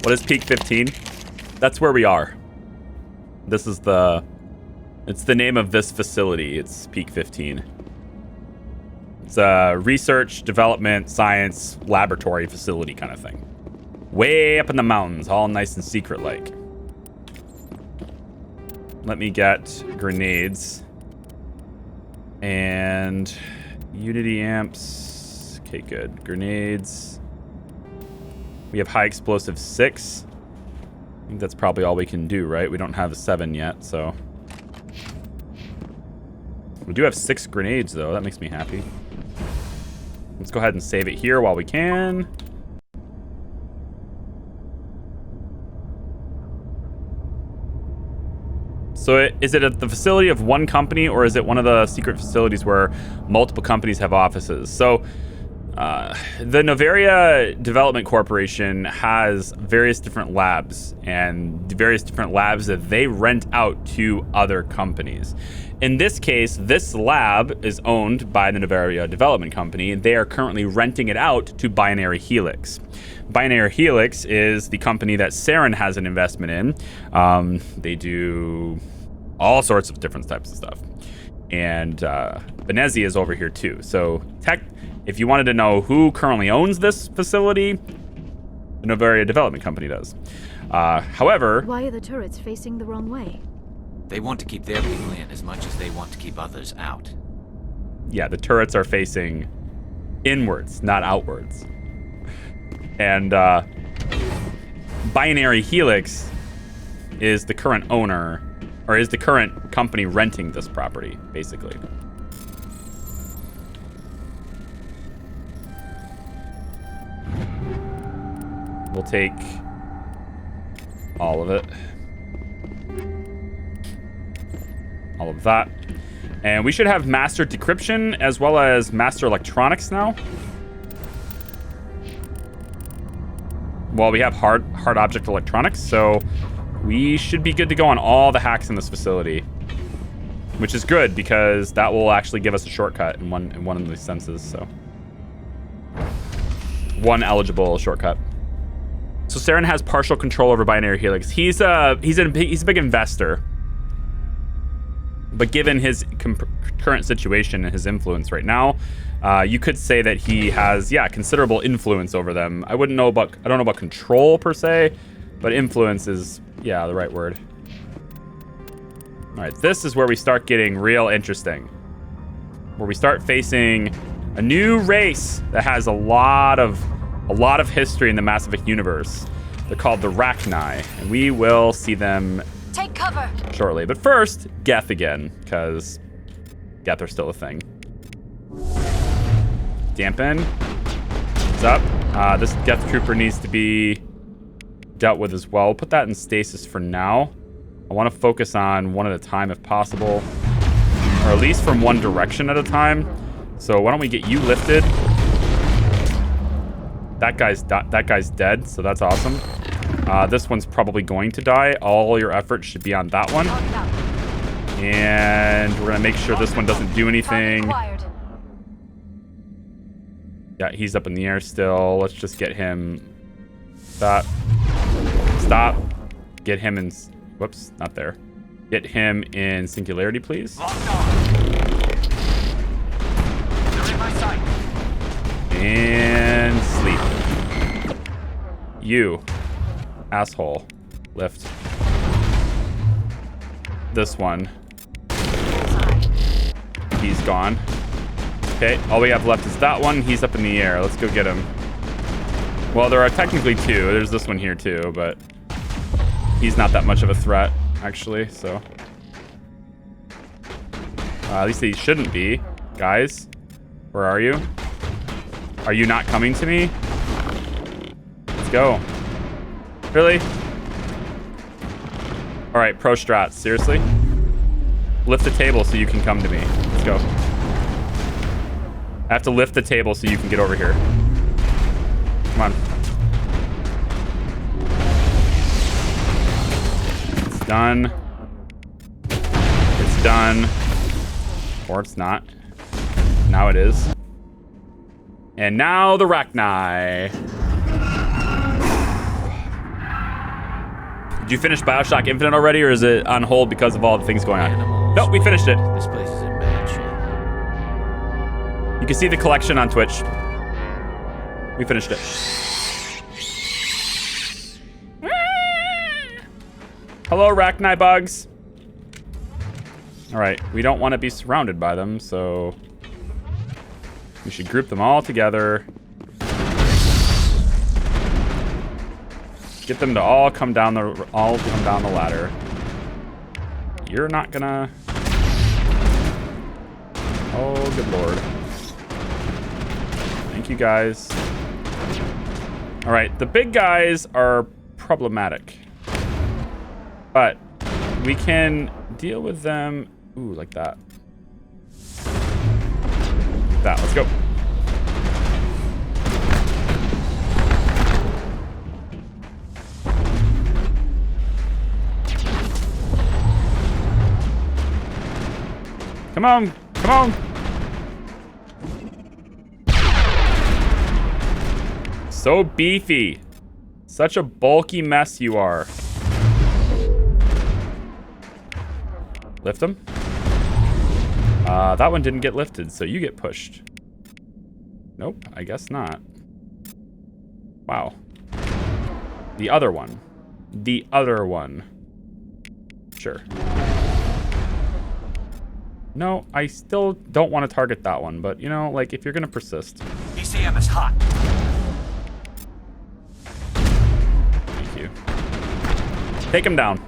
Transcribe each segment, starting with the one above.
What is peak 15? That's where we are. This is it's the name of this facility. It's peak 15. It's a research, development, science, laboratory facility kind of thing. Way up in the mountains, all nice and secret-like. Let me get grenades. And Unity amps. Okay, good. Grenades. We have high explosive 6. I think that's probably all we can do, right? We don't have a 7 yet, so. We do have 6 grenades, though. That makes me happy. Let's go ahead and save it here while we can. So is it at the facility of one company, or is it one of the secret facilities where multiple companies have offices? So the NOVERIA Development Corporation has various different labs, and various different labs that they rent out to other companies. In this case, this lab is owned by the NOVERIA Development Company, and they are currently renting it out to Binary Helix. Binary Helix is the company that Saren has an investment in. They do all sorts of different types of stuff. And Benezi is over here too. So if you wanted to know who currently owns this facility, the NOVERIA Development Company does. However... Why are the turrets facing the wrong way? They want to keep their people in as much as they want to keep others out. Yeah, the turrets are facing inwards, not outwards. And Binary Helix is the current owner, or is the current company renting this property, basically. We'll take all of it. All of that. And we should have master decryption as well as master electronics now. Well, we have hard object electronics, so we should be good to go on all the hacks in this facility, which is good because that will actually give us a shortcut in one of these senses. So one eligible shortcut. So Saren has partial control over Binary Helix. He's a big investor, but given his current situation and his influence right now, you could say that he has, considerable influence over them. I don't know about control per se, but influence is, the right word. All right, this is where we start getting real interesting. Where we start facing a new race that has a lot of history in the Mass Effect universe. They're called the RACHNI, and we will see them Take cover shortly. But first, Geth again, because Geth are still a thing. Dampen. What's up? This Geth trooper needs to be dealt with as well. We'll put that in stasis for now. I want to focus on one at a time if possible, or at least from one direction at a time. So why don't we get you lifted? That guy's dead, so that's awesome. This one's probably going to die. All your effort should be on that one. And we're gonna make sure this one doesn't do anything. Yeah, he's up in the air still. Let's just get him. Stop. Get him in. Whoops, not there. Get him in Singularity, please. And sleep. You. Asshole. Lift. This one. He's gone. Okay, all we have left is that one. He's up in the air. Let's go get him. Well, there are technically two. There's this one here too, but he's not that much of a threat, actually, so. At least he shouldn't be. Guys, where are you? Are you not coming to me? Let's go. Really? All right, pro strats, seriously? Lift the table so you can come to me. Let's go. I have to lift the table so you can get over here. Come on. It's done. It's done. Or it's not. Now it is. And now the RACHNI. you finish Bioshock Infinite already, or is it on hold because of all the things going on? Animals, Nope, we finished it. This place is in bad shape. You can see the collection on Twitch. We finished it. Hello, RACHNI bugs. All right, we don't want to be surrounded by them, so we should group them all together. Get them to all come down the ladder. You're not gonna. Oh, good lord. Thank you, guys. All right, the big guys are problematic, but we can deal with them. Ooh, like that. Let's go. Come on, come on. So beefy. Such a bulky mess you are. Lift them. That one didn't get lifted, so you get pushed. Nope, I guess not. Wow. The other one. The other one. Sure. No, I still don't want to target that one, but you know, like if you're gonna persist. ECM is hot. Thank you. Take him down.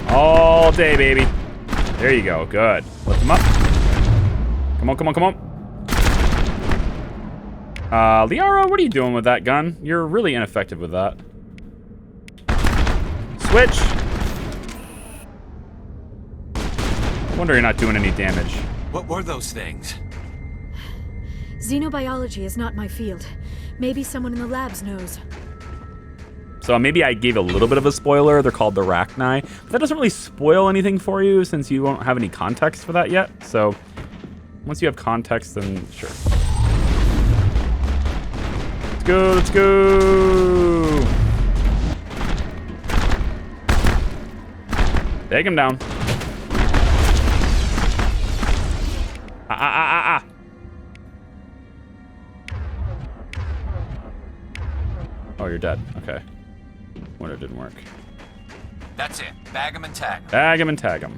All day, baby. There you go. Good. Lift him up. Come on, come on, come on. Liara, what are you doing with that gun? You're really ineffective with that. Switch. I wonder you're not doing any damage. What were those things? Xenobiology is not my field. Maybe someone in the labs knows. So maybe I gave a little bit of a spoiler. They're called the RACHNI. But that doesn't really spoil anything for you since you won't have any context for that yet. So once you have context, then sure. Let's go, let's go. Take him down. Ah. Oh, you're dead. Okay. Wonder it didn't work. That's it. Bag 'em and tag 'em. Bag 'em and tag 'em.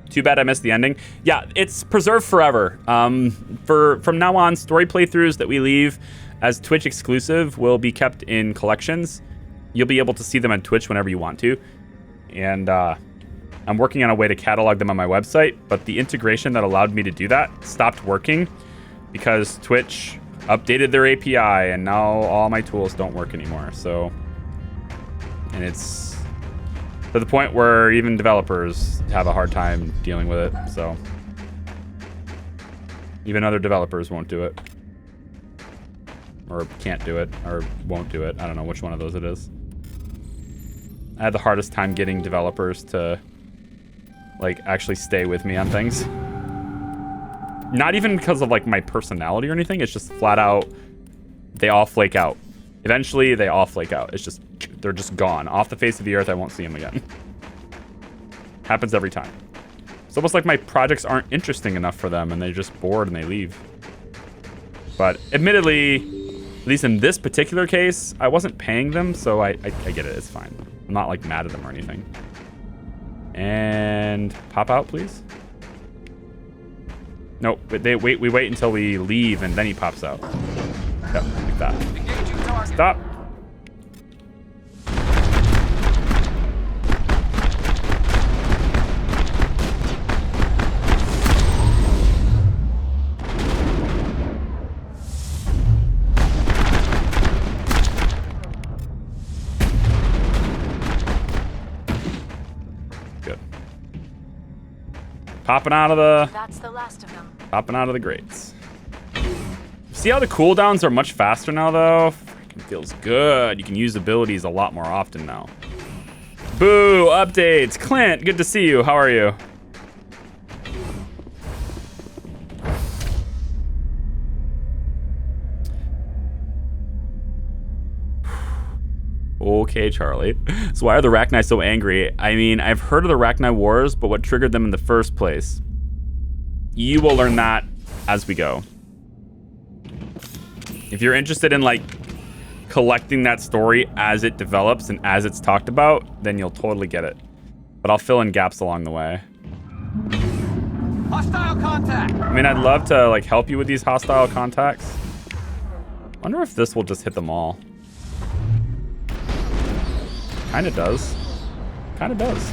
Too bad I missed the ending. Yeah, it's preserved forever. From now on, story playthroughs that we leave as Twitch exclusive will be kept in collections. You'll be able to see them on Twitch whenever you want to. And I'm working on a way to catalog them on my website, but the integration that allowed me to do that stopped working because Twitch updated their API and now all my tools don't work anymore. So, and it's to the point where even developers have a hard time dealing with it. So even other developers won't do it or can't do it or won't do it. I don't know which one of those it is. I had the hardest time getting developers to like actually stay with me on things. Not even because of like my personality or anything. It's just flat out, they all flake out. Eventually they all flake out. It's just, they're just gone. Off the face of the earth, I won't see them again. Happens every time. It's almost like my projects aren't interesting enough for them and they're just bored and they leave. But admittedly, at least in this particular case, I wasn't paying them, so I get it, it's fine. I'm not like mad at them or anything. And pop out, please. Nope, we wait until we leave and then he pops out. Yep, like that. Stop. Popping out of the... That's the last of them. Popping out of the grates. See how the cooldowns are much faster now, though? Freaking feels good. You can use abilities a lot more often now. Boo! Updates! Clint, good to see you. How are you? Okay, Charlie. So why are the RACHNI so angry? I mean, I've heard of the RACHNI wars, but what triggered them in the first place? You will learn that as we go. If you're interested in, like, collecting that story as it develops and as it's talked about, then you'll totally get it. But I'll fill in gaps along the way. Hostile contact! I mean, I'd love to, like, help you with these hostile contacts. Wonder if this will just hit them all. Kinda does. Kinda does.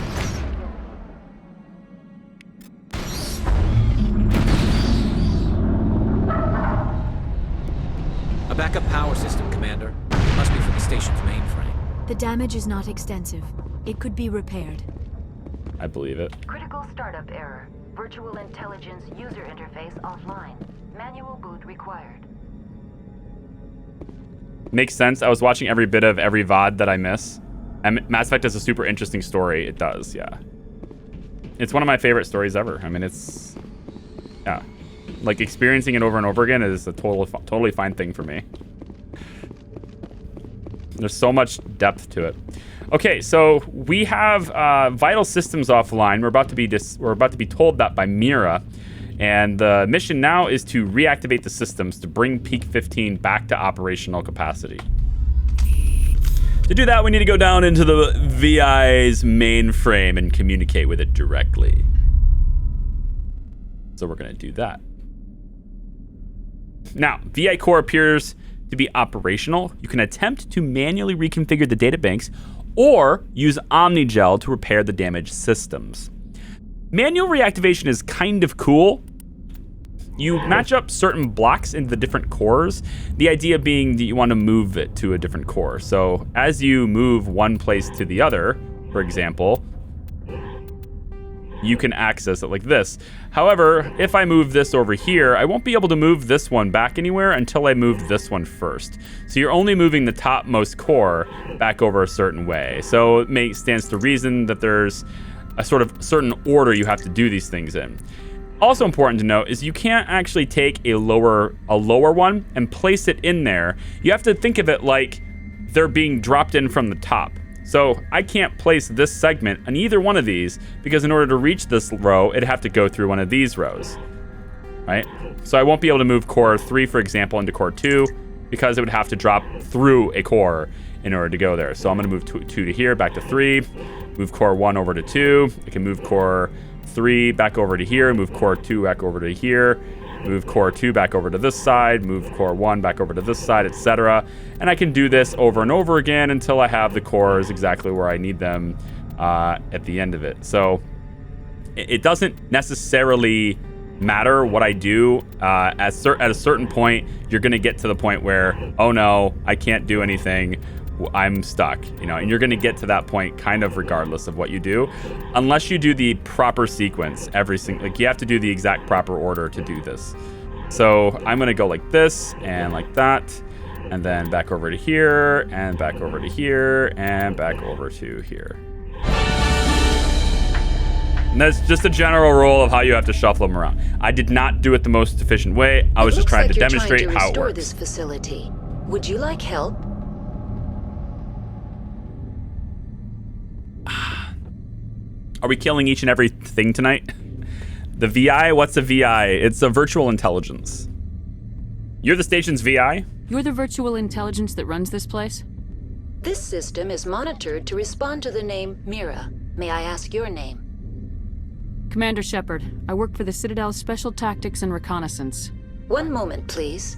A backup power system, Commander. Must be for the station's mainframe. The damage is not extensive. It could be repaired. I believe it. Critical startup error. Virtual intelligence user interface offline. Manual boot required. Makes sense. I was watching every bit of every VOD that I miss. And Mass Effect has a super interesting story. It does, yeah. It's one of my favorite stories ever. I mean, it's... yeah. Like, experiencing it over and over again is a totally fine thing for me. There's so much depth to it. Okay, so we have vital systems offline. We're about to be told that by Mira, and the mission now is to reactivate the systems to bring Peak 15 back to operational capacity. To do that, we need to go down into the VI's mainframe and communicate with it directly. So we're going to do that. Now, VI Core appears to be operational. You can attempt to manually reconfigure the databanks or use OmniGel to repair the damaged systems. Manual reactivation is kind of cool. You match up certain blocks into the different cores, the idea being that you want to move it to a different core. So as you move one place to the other, for example, you can access it like this. However, if I move this over here, I won't be able to move this one back anywhere until I move this one first. So you're only moving the topmost core back over a certain way. So it stands to reason that there's a sort of certain order you have to do these things in. Also important to note is you can't actually take a lower one and place it in there. You have to think of it like they're being dropped in from the top. So I can't place this segment on either one of these because in order to reach this row, it'd have to go through one of these rows, right? So I won't be able to move core 3, for example, into core 2 because it would have to drop through a core in order to go there. So I'm gonna move 2 to here, back to 3, move core 1 over to 2. I can move core 3 back over to here, move core 2 back over to here, move core 2 back over to this side, move core 1 back over to this side, etc. And I can do this over and over again until I have the cores exactly where I need them at the end of it. So it doesn't necessarily matter what I do. At a certain point, you're going to get to the point where, oh no, I can't do anything. I'm stuck, you know, and you're going to get to that point kind of regardless of what you do, unless you do the proper sequence. Like you have to do the exact proper order to do this. So I'm going to go like this and like that, and then back over to here and back over to here and back over to here. And that's just a general rule of how you have to shuffle them around. I did not do it the most efficient way. I was just trying to demonstrate how it works. This facility. Would you like help? Are we killing each and every thing tonight? The VI? What's a VI? It's a virtual intelligence. You're the station's VI? You're the virtual intelligence that runs this place? This system is monitored to respond to the name Mira. May I ask your name? Commander Shepard. I work for the Citadel's Special Tactics and Reconnaissance. One moment, please.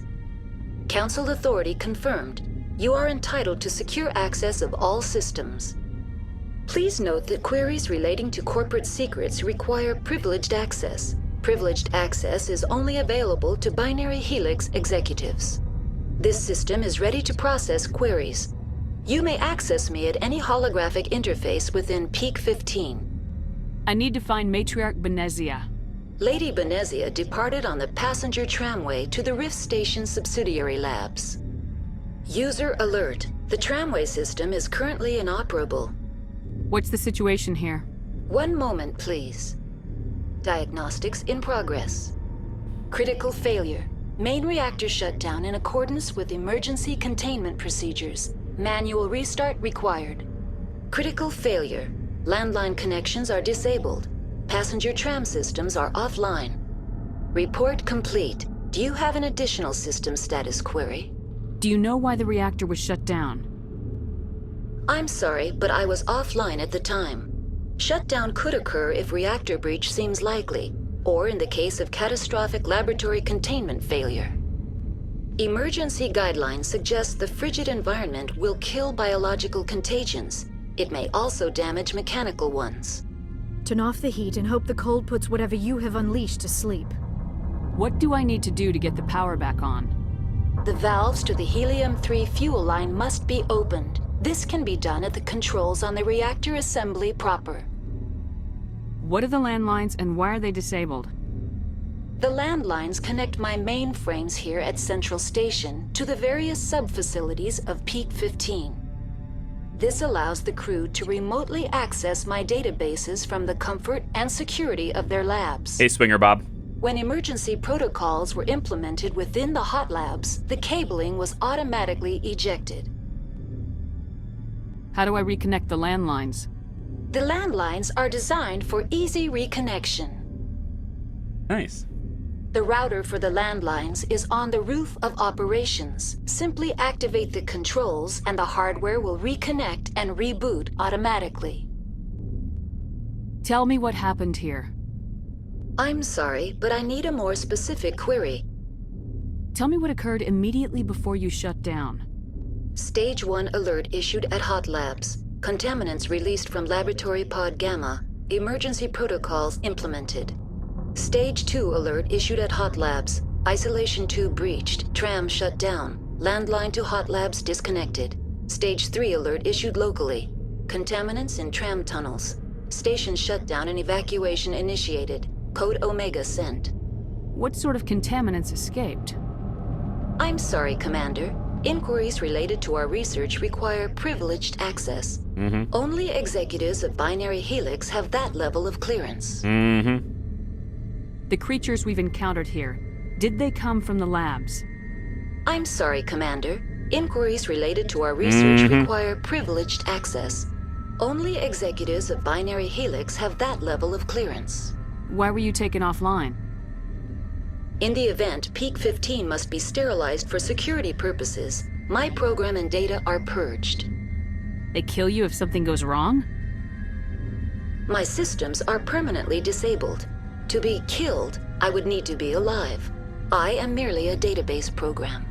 Council authority confirmed. You are entitled to secure access of all systems. Please note that queries relating to corporate secrets require privileged access. Privileged access is only available to Binary Helix executives. This system is ready to process queries. You may access me at any holographic interface within Peak 15. I need to find Matriarch Benezia. Lady Benezia departed on the passenger tramway to the Rift Station subsidiary labs. User alert. The tramway system is currently inoperable. What's the situation here? One moment, please. Diagnostics in progress. Critical failure. Main reactor shut down in accordance with emergency containment procedures. Manual restart required. Critical failure. Landline connections are disabled. Passenger tram systems are offline. Report complete. Do you have an additional system status query? Do you know why the reactor was shut down? I'm sorry, but I was offline at the time. Shutdown could occur if reactor breach seems likely, or in the case of catastrophic laboratory containment failure. Emergency guidelines suggest the frigid environment will kill biological contagions. It may also damage mechanical ones. Turn off the heat and hope the cold puts whatever you have unleashed to sleep. What do I need to do to get the power back on? The valves to the helium-3 fuel line must be opened. This can be done at the controls on the reactor assembly proper. What are the landlines and why are they disabled? The landlines connect my mainframes here at Central Station to the various sub-facilities of Peak 15. This allows the crew to remotely access my databases from the comfort and security of their labs. Hey, Swinger Bob. When emergency protocols were implemented within the hot labs, the cabling was automatically ejected. How do I reconnect the landlines? The landlines are designed for easy reconnection. Nice. The router for the landlines is on the roof of operations. Simply activate the controls and the hardware will reconnect and reboot automatically. Tell me what happened here. I'm sorry, but I need a more specific query. Tell me what occurred immediately before you shut down. Stage 1 alert issued at Hot Labs. Contaminants released from Laboratory Pod Gamma. Emergency protocols implemented. Stage 2 alert issued at Hot Labs. Isolation tube breached. Tram shut down. Landline to Hot Labs disconnected. Stage 3 alert issued locally. Contaminants in tram tunnels. Station shutdown and evacuation initiated. Code Omega sent. What sort of contaminants escaped? I'm sorry, Commander. Inquiries related to our research require privileged access. Only executives of Binary Helix have that level of clearance. The creatures we've encountered here, did they come from the labs? I'm sorry, Commander. Inquiries related to our research require privileged access. Only executives of Binary Helix have that level of clearance. Why were you taken offline? In the event, Peak 15 must be sterilized for security purposes. My program and data are purged. They kill you if something goes wrong? My systems are permanently disabled. To be killed, I would need to be alive. I am merely a database program.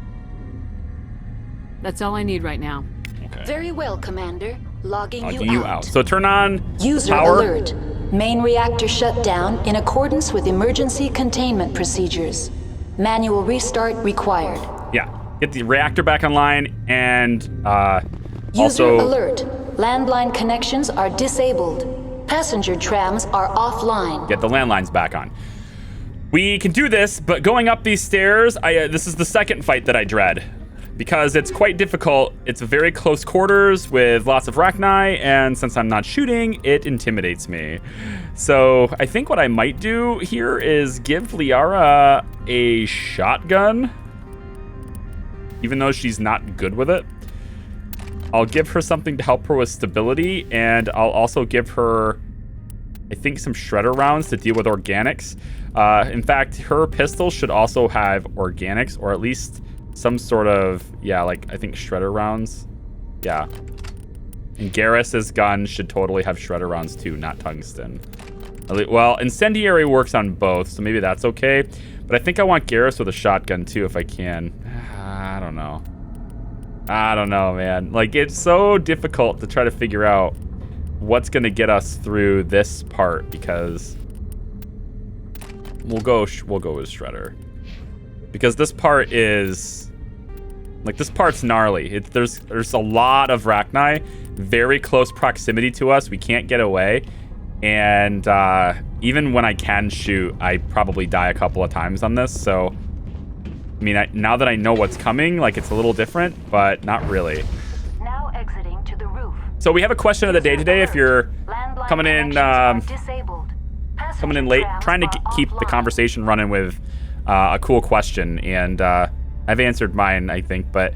That's all I need right now. Okay. Very well, Commander. Logging Logging you out. So turn on User power. alert. Main reactor shut down in accordance with emergency containment procedures. Manual restart required. Yeah. Get the reactor back online and User also alert. Landline connections are disabled. Passenger trams are offline. get the landlines back on. We can do this, but going up these stairs, this is the second fight that I dread. Because it's quite difficult. It's very close quarters with lots of RACHNI, and since I'm not shooting, it intimidates me. So I think what I might do here is give Liara a shotgun, even though she's not good with it. I'll give her something to help her with stability, and I'll also give her, I think, some shredder rounds to deal with organics. In fact, her pistol should also have organics, or at least some sort of, yeah, like, I think shredder rounds. Yeah. And Garrus's gun should totally have shredder rounds too, not tungsten. Well, incendiary works on both, so maybe that's okay. But I think I want Garrus with a shotgun too, if I can. I don't know. I don't know, man. Like, it's so difficult to try to figure out what's gonna get us through this part, because we'll go with shredder. Because this part is, like, this part's gnarly. There's a lot of RACHNI, very close proximity to us. We can't get away. And even when I can shoot, I probably die a couple of times on this. So, I mean, now that I know what's coming, like, it's a little different, but not really. Now exiting to the roof. So we have a question of the day today. If you're coming in late, trying to keep the conversation running with a cool question. And I've answered mine, I think, but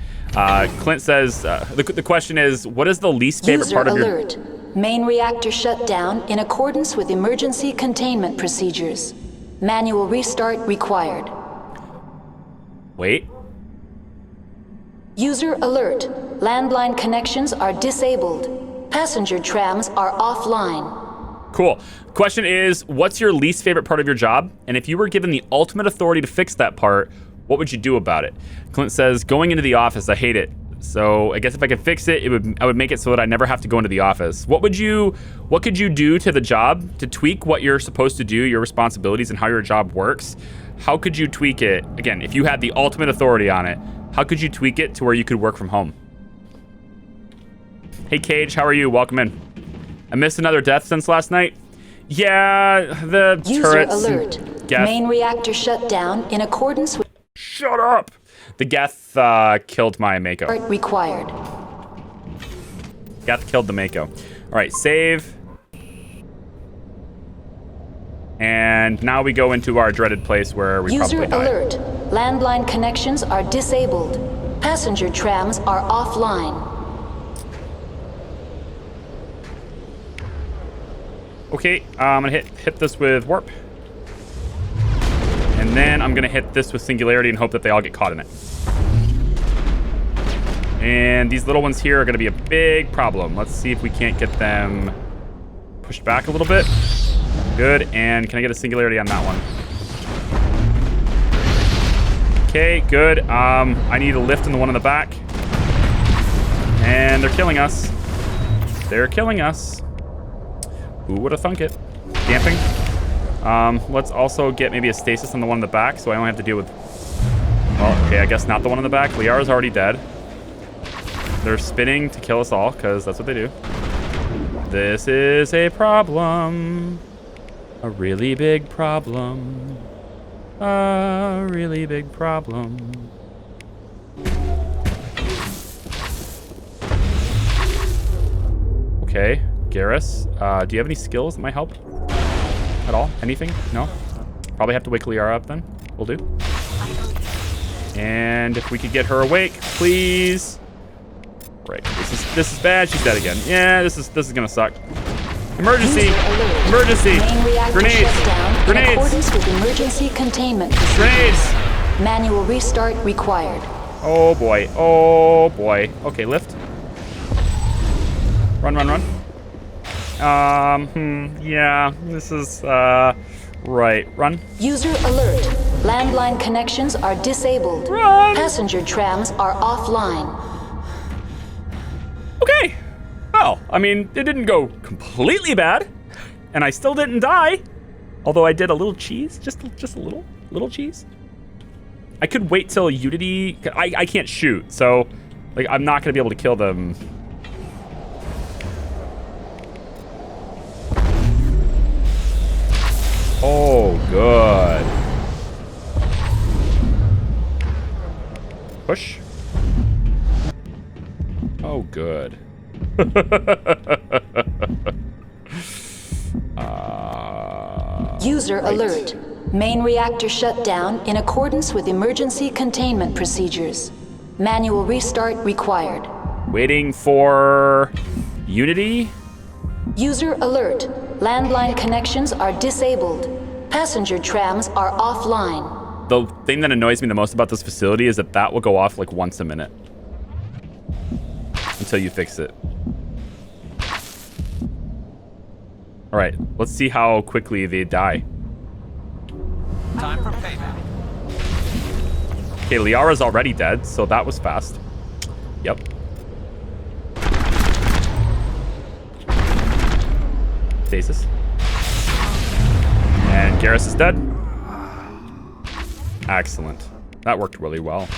Clint says, the question is, what is the least favorite User part of alert. Main reactor shut down in accordance with emergency containment procedures. Manual restart required. Wait. User alert. Landline connections are disabled. Passenger trams are offline. Cool. Question is, what's your least favorite part of your job? And if you were given the ultimate authority to fix that part, what would you do about it? Clint says, going into the office, I hate it. So I guess if I could fix it, I would make it so that I never have to go into the office. What could you do to the job to tweak what you're supposed to do, your responsibilities, and how your job works? How could you tweak it? Again, if you had the ultimate authority on it, how could you tweak it to where you could work from home? Hey, Cage, how are you? Welcome in. I missed another death since last night. Yeah, the User turrets. alert. Geth. Main reactor shut down in accordance with Shut up! The Geth killed my Mako. required. Geth killed the Mako. All right, save. And now we go into our dreaded place where we User probably die. alert. Landline connections are disabled. Passenger trams are offline. Okay, I'm gonna hit this with warp. And then I'm gonna hit this with singularity and hope that they all get caught in it. And these little ones here are gonna be a big problem. Let's see if we can't get them pushed back a little bit. Good, and can I get a singularity on that one? Okay, good. I need a lift in the one in the back. And they're killing us. They're killing us. Who would have thunk it? Camping. Let's also get maybe a stasis on the one in the back so I don't have to deal with... Well, okay, I guess not the one in the back. Liara's already dead. They're spinning to kill us all because that's what they do. This is a problem. A really big problem. A really big problem. Okay, Garrus, do you have any skills that might help at all? Anything? No? Probably have to wake Liara up then. Will do. And if we could get her awake, please. Right, this is bad. She's dead again. Yeah, this is gonna suck. Emergency! Emergency! Grenades! Grenades! In accordance with emergency containment procedures. Grenades! Manual restart required. Oh boy. Oh boy. Okay, lift. Run, run, run. Yeah, this is, right. Run. User alert. Landline connections are disabled. Run! Passenger trams are offline. Okay. Well, I mean, it didn't go completely bad, and I still didn't die. Although I did a little cheese, just a little cheese. I could wait till Unity. I can't shoot, so like I'm not gonna be able to kill them. Oh, good. Push. Oh, good. User right. alert. Main reactor shut down in accordance with emergency containment procedures. Manual restart required. Waiting for Unity. User alert. Landline connections are disabled. Passenger trams are offline. The thing that annoys me the most about this facility is that will go off like once a minute. Until you fix it. All right, let's see how quickly they die. Time for payback. Okay, Liara's already dead, so that was fast. Yep. Stasis. And Garrus is dead. Excellent. That worked really well.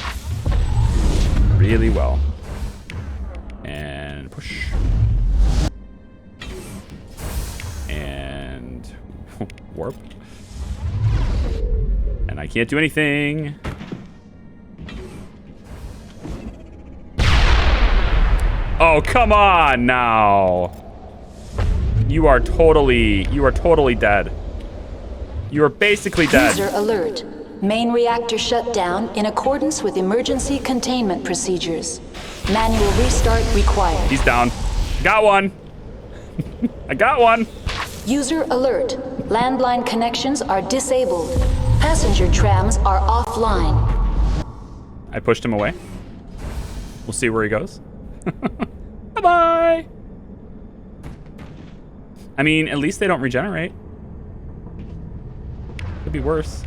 Really well. And push. And warp. And I can't do anything. Oh, come on now. You are totally dead. You are basically dead. User alert. Main reactor shut down in accordance with emergency containment procedures. Manual restart required. He's down. Got one. I got one. User alert. Landline connections are disabled. Passenger trams are offline. I pushed him away. We'll see where he goes. Bye-bye. I mean, at least they don't regenerate. Could be worse.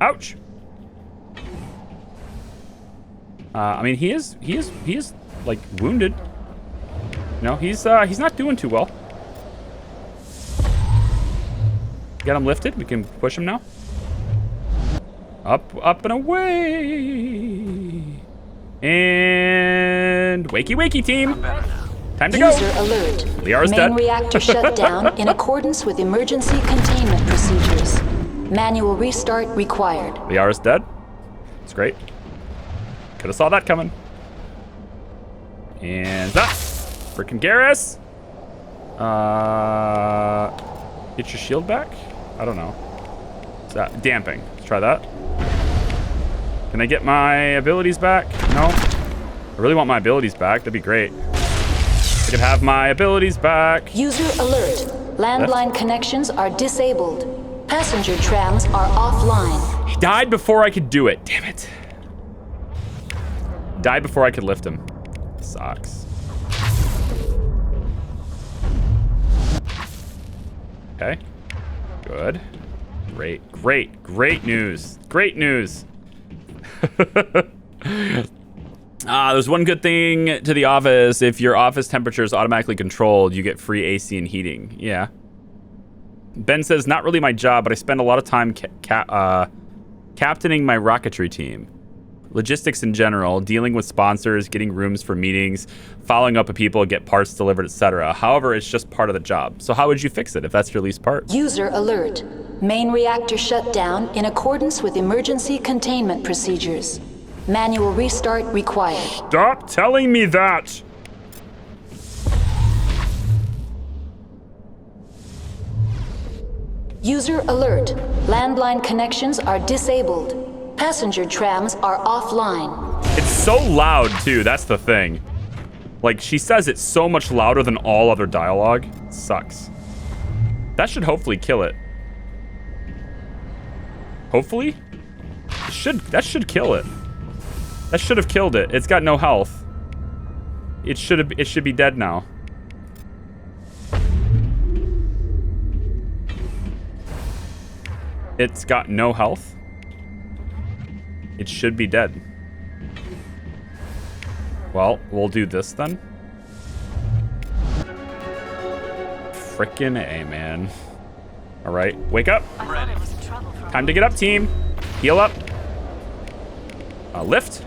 Ouch. I mean, he is like wounded. No, he's not doing too well. Got him lifted. We can push him now. Up and away. And wakey team. Time to go. User alert. Liara's Main dead. reactor shut down in accordance with emergency containment procedures. Manual restart required. Liara's dead. It's great. Could have saw that coming. And that. Frickin' Garrus. Get your shield back? I don't know. What's that? Damping. Let's try that. Can I get my abilities back? No. I really want my abilities back. That'd be great. I could have my abilities back. User alert. Landline connections are disabled. Passenger trams are offline. He died before I could do it. Damn it. Died before I could lift him. Sucks. Okay. Good. Great news. Great news. There's one good thing to the office. If your office temperature is automatically controlled, you get free AC and heating. Yeah. Ben says, not really my job, but I spend a lot of time captaining my rocketry team. Logistics in general, dealing with sponsors, getting rooms for meetings, following up with people, get parts delivered, etc. However, it's just part of the job. So how would you fix it if that's your least part? User alert. Main reactor shut down in accordance with emergency containment procedures. Manual restart required. Stop telling me that! User alert. Landline connections are disabled. Passenger trams are offline. It's so loud, too. That's the thing. Like, she says it's so much louder than all other dialogue. It sucks. That should hopefully kill it. Hopefully? That should kill it. That should have killed it. It's got no health. It should be dead now. It's got no health. It should be dead. Well, we'll do this then. Frickin' A, man. All right, wake up. Time to get up, team. Heal up. Lift.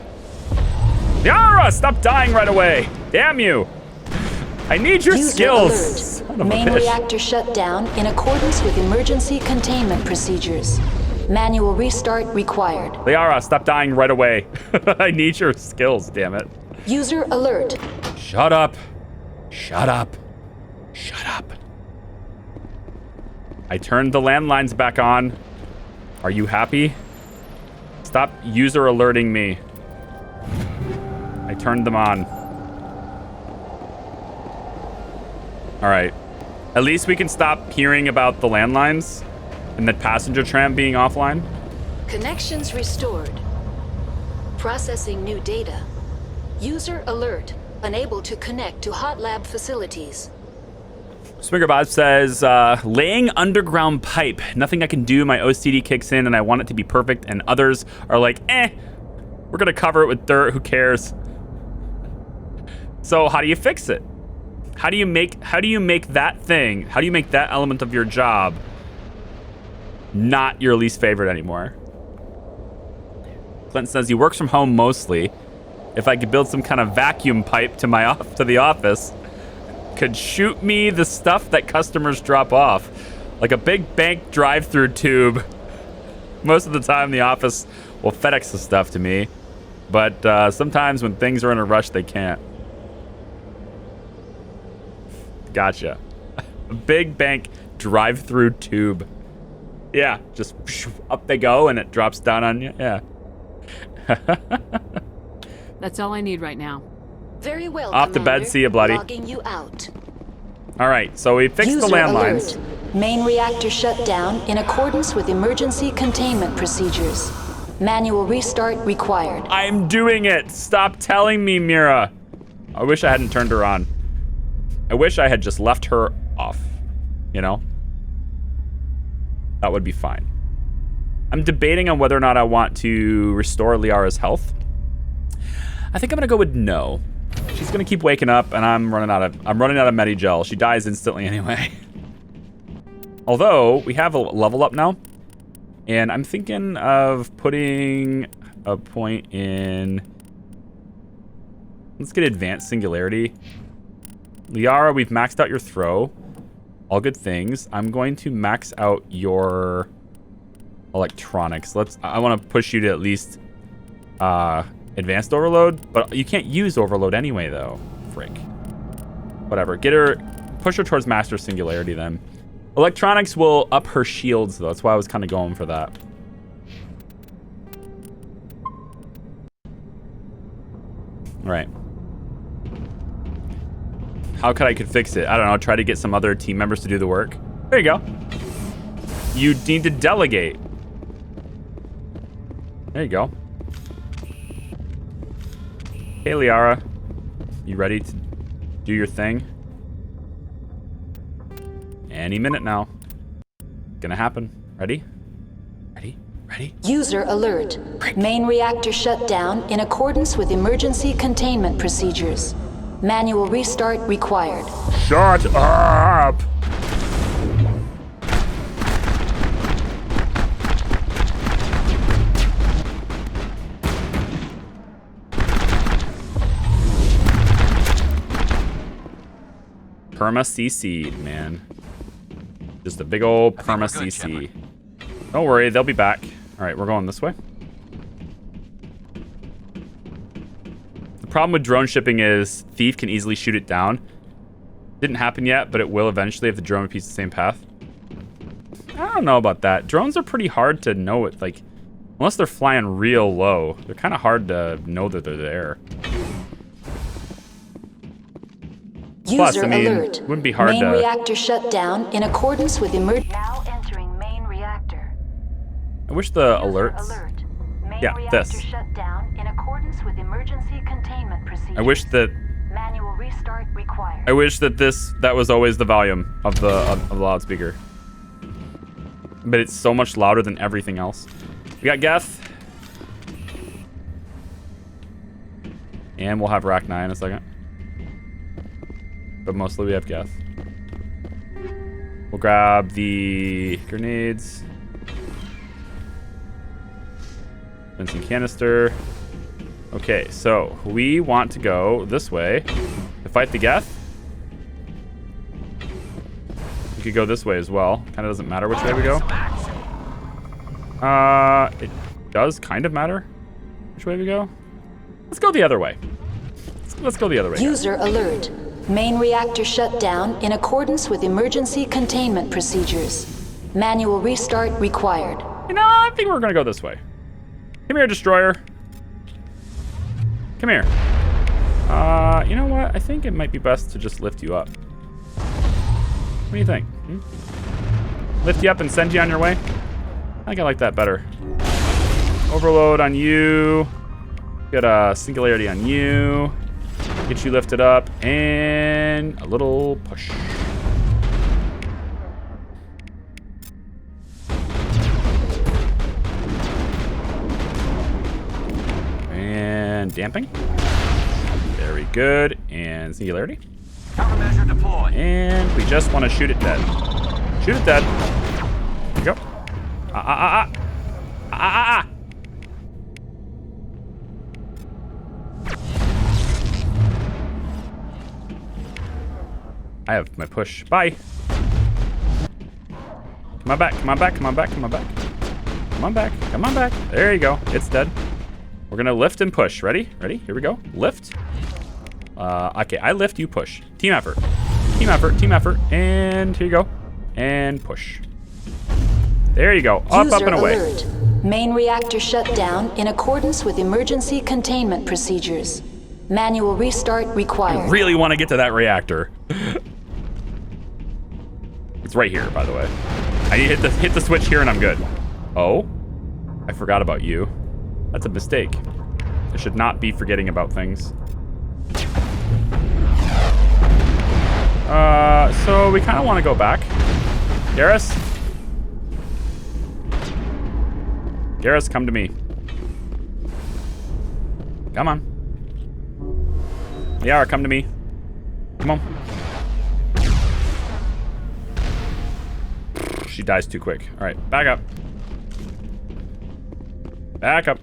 Yara, stop dying right away. Damn you. I need your User skills. alert. Son of a Main bitch. reactor shut down in accordance with emergency containment procedures. Manual restart required. Liara, stop dying right away. I need your skills, damn it. User alert. Shut up. Shut up. Shut up. I turned the landlines back on. Are you happy? Stop user alerting me. I turned them on. All right. At least we can stop hearing about the landlines and the passenger tram being offline. Connections restored. Processing new data. User alert. Unable to connect to hot lab facilities. Swingerbot says, laying underground pipe. Nothing I can do. My OCD kicks in and I want it to be perfect. And others are like, we're going to cover it with dirt. Who cares? So how do you fix it? How do you make that thing? How do you make that element of your job not your least favorite anymore? Clinton says he works from home mostly. If I could build some kind of vacuum pipe to the office, could shoot me the stuff that customers drop off, like a big bank drive-through tube. Most of the time, the office will FedEx the stuff to me, but sometimes when things are in a rush, they can't. Gotcha. A big bank drive-through tube. Yeah, just up they go and it drops down on you. Yeah. That's all I need right now. Very well, Off to bed, see ya, bloody. Logging you out. All right, so we fixed the User landlines. alert. Main reactor shut down in accordance with emergency containment procedures. Manual restart required. I'm doing it. Stop telling me, Mira. I wish I hadn't turned her on. I wish I had just left her off, you know? That would be fine. I'm debating on whether or not I want to restore Liara's health. I think I'm gonna go with no. She's gonna keep waking up, and I'm running out of Medigel. She dies instantly anyway. Although we have a level up now, and I'm thinking of putting a point in. Let's get advanced singularity. Liara, we've maxed out your throw. All good things. I'm going to max out your electronics. I want to push you to at least advanced overload, but you can't use overload anyway though. Frick. Whatever. Push her towards master singularity then. Electronics will up her shields though. That's why I was kind of going for that. All right. How could I fix it? I don't know. Try to get some other team members to do the work. There you go. You need to delegate. There you go. Hey, Liara. You ready to do your thing? Any minute now. Gonna happen. Ready? Ready? Ready? User alert. Main reactor shut down in accordance with emergency containment procedures. Manual restart required. Shut up! Perma CC, man. Just a big old perma CC. Don't worry, they'll be back. All right, we're going this way. The problem with drone shipping is Thief can easily shoot it down. Didn't happen yet, but it will eventually if the drone repeats the same path. I don't know about that. Drones are pretty hard to know it, like, unless they're flying real low. They're kind of hard to know that they're there. Plus, I mean, alert. Wouldn't be hard main to... reactor shut down in accordance with Now entering main reactor. I wish the alerts... Alert. Main Yeah, reactor this. shut down in accordance with emergency containment procedures. I wish that... Manual restart required. I wish that that was always the volume of the loudspeaker. But it's so much louder than everything else. We got Geth. And we'll have RACHNI in a second. But mostly we have Geth. We'll grab the grenades. Fencing canister. Okay, so we want to go this way to fight the Geth. We could go this way as well. Kind of doesn't matter which way we go. It does kind of matter which way we go. Let's go the other way. Let's go the other way. User alert. Main reactor shut down in accordance with emergency containment procedures. Manual restart required. You know, I think we're gonna go this way. Come here, Destroyer. Come here. You know what? I think it might be best to just lift you up. What do you think? Lift you up and send you on your way? I think I like that better. Overload on you. Get a singularity on you. Get you lifted up and a little push. And damping. Very good. And singularity. Countermeasure deployed. And we just want to shoot it dead. Shoot it dead. There you go. I have my push. Bye. Come on back. Come on back. Come on back. Come on back. Come on back. Come on back. There you go. It's dead. We're going to lift and push. Ready? Ready? Here we go. Lift. Okay, I lift, you push. Team effort. Team effort. Team effort. And here you go. And push. There you go. Up, up, and away. Alert. Main reactor shut down in accordance with emergency containment procedures. Manual restart required. I really want to get to that reactor. It's right here, by the way. I need to hit the switch here and I'm good. Oh, I forgot about you. That's a mistake. I should not be forgetting about things. So we kind of want to go back. Garrus? Garrus, come to me. Come on. Liara, come to me. Come on. She dies too quick. All right, back up. Back up.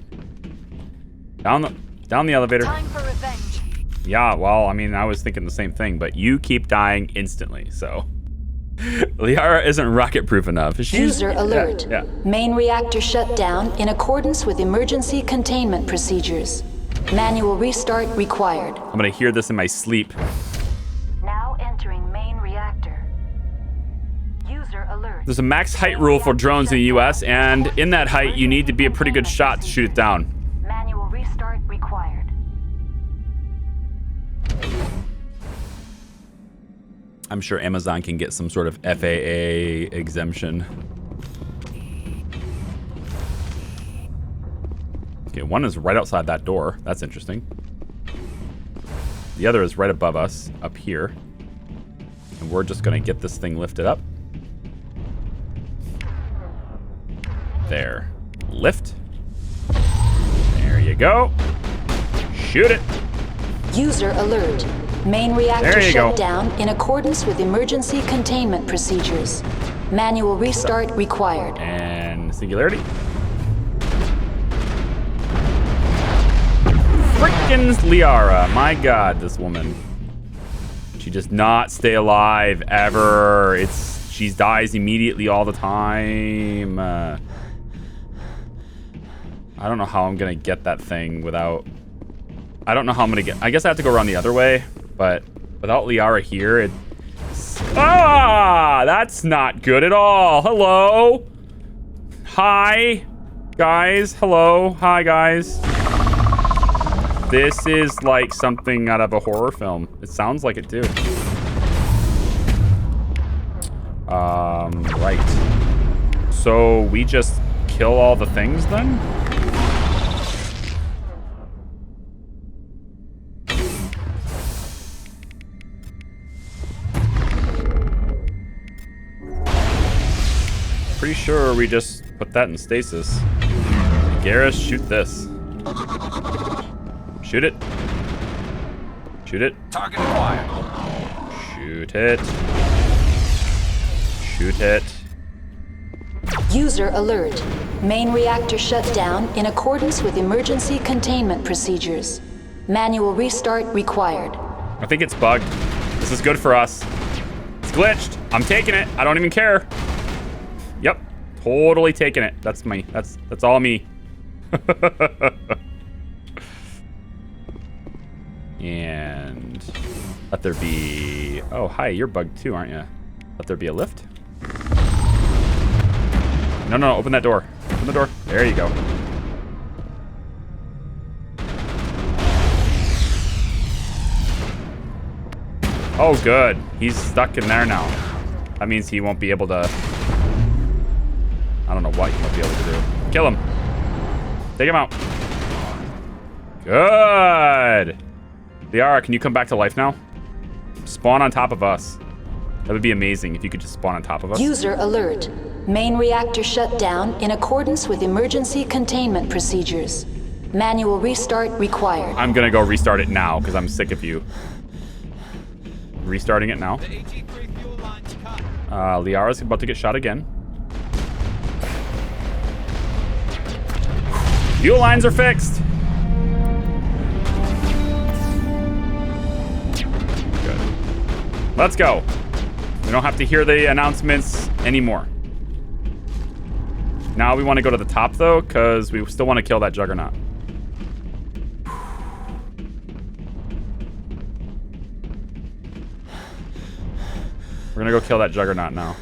Down the elevator. Time for revenge. Yeah, well, I mean, I was thinking the same thing, but you keep dying instantly, so. Liara isn't rocket-proof enough. User alert. Yeah. Main reactor shut down in accordance with emergency containment procedures. Manual restart required. I'm gonna hear this in my sleep. Now entering main reactor. User alert. There's a max height rule for drones in the US, and in that height, you need to be a pretty good shot to shoot it down. Manual restart required. I'm sure Amazon can get some sort of FAA exemption. Okay, one is right outside that door. That's interesting. The other is right above us, up here. And we're just gonna get this thing lifted up. There. Lift. There you go. Shoot it. User alert. Main reactor There you shut go. down in accordance with emergency containment procedures. Manual restart required. And singularity. Frickin' Liara. My god, this woman. She does not stay alive ever. She dies immediately all the time. I don't know how I'm gonna get that thing without... I don't know how I'm gonna get... I guess I have to go around the other way, but without Liara here, that's not good at all. Hello? Hi, guys. Hello. Hi, guys. This is like something out of a horror film. It sounds like it, too. Right. So we just kill all the things, then? Pretty sure we just put that in stasis. Garrus, shoot this. Shoot it. Shoot it. Target acquired. Shoot it. Shoot it. User alert. Main reactor shut down in accordance with emergency containment procedures. Manual restart required. I think it's bugged. This is good for us. It's glitched. I'm taking it. I don't even care. Yep. Totally taking it. That's all me. And let there be... Oh, hi, you're bugged too, aren't you? Let there be a lift. No, open that door. Open the door. There you go. Oh, good. He's stuck in there now. That means he won't be able to... I don't know what he won't be able to do. Kill him. Take him out. Good. Liara, can you come back to life now? Spawn on top of us. That would be amazing if you could just spawn on top of us. User alert. Main reactor shut down in accordance with emergency containment procedures. Manual restart required. I'm gonna go restart it now because I'm sick of you. Restarting it now. Liara's about to get shot again. Fuel lines are fixed. Good. Let's go. We don't have to hear the announcements anymore. Now we want to go to the top though, because we still want to kill that juggernaut. We're gonna go kill that Juggernaut now.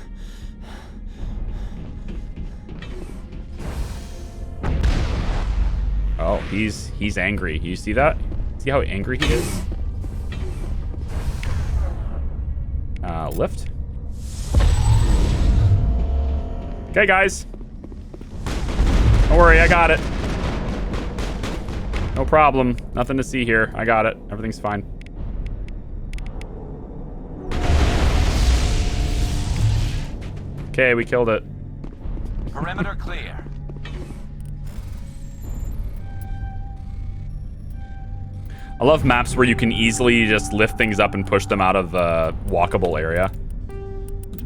Oh, he's angry. You see that? See how angry he is? Lift. Okay, guys. Don't worry, I got it. No problem. Nothing to see here. I got it. Everything's fine. Okay, we killed it. Perimeter clear. I love maps where you can easily just lift things up and push them out of the walkable area.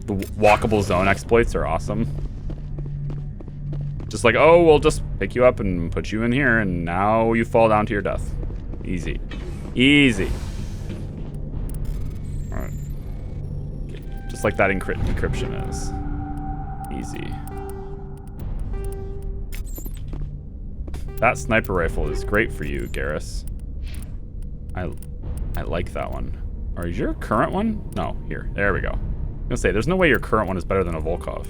The walkable zone exploits are awesome. Just like, oh, we'll just pick you up and put you in here, and now you fall down to your death. Easy. Easy. All right. Just like that encryption is. Easy. That sniper rifle is great for you, Garrus. I like that one. Or is your current one? No, here. There we go. I'm gonna say, there's no way your current one is better than a Volkov.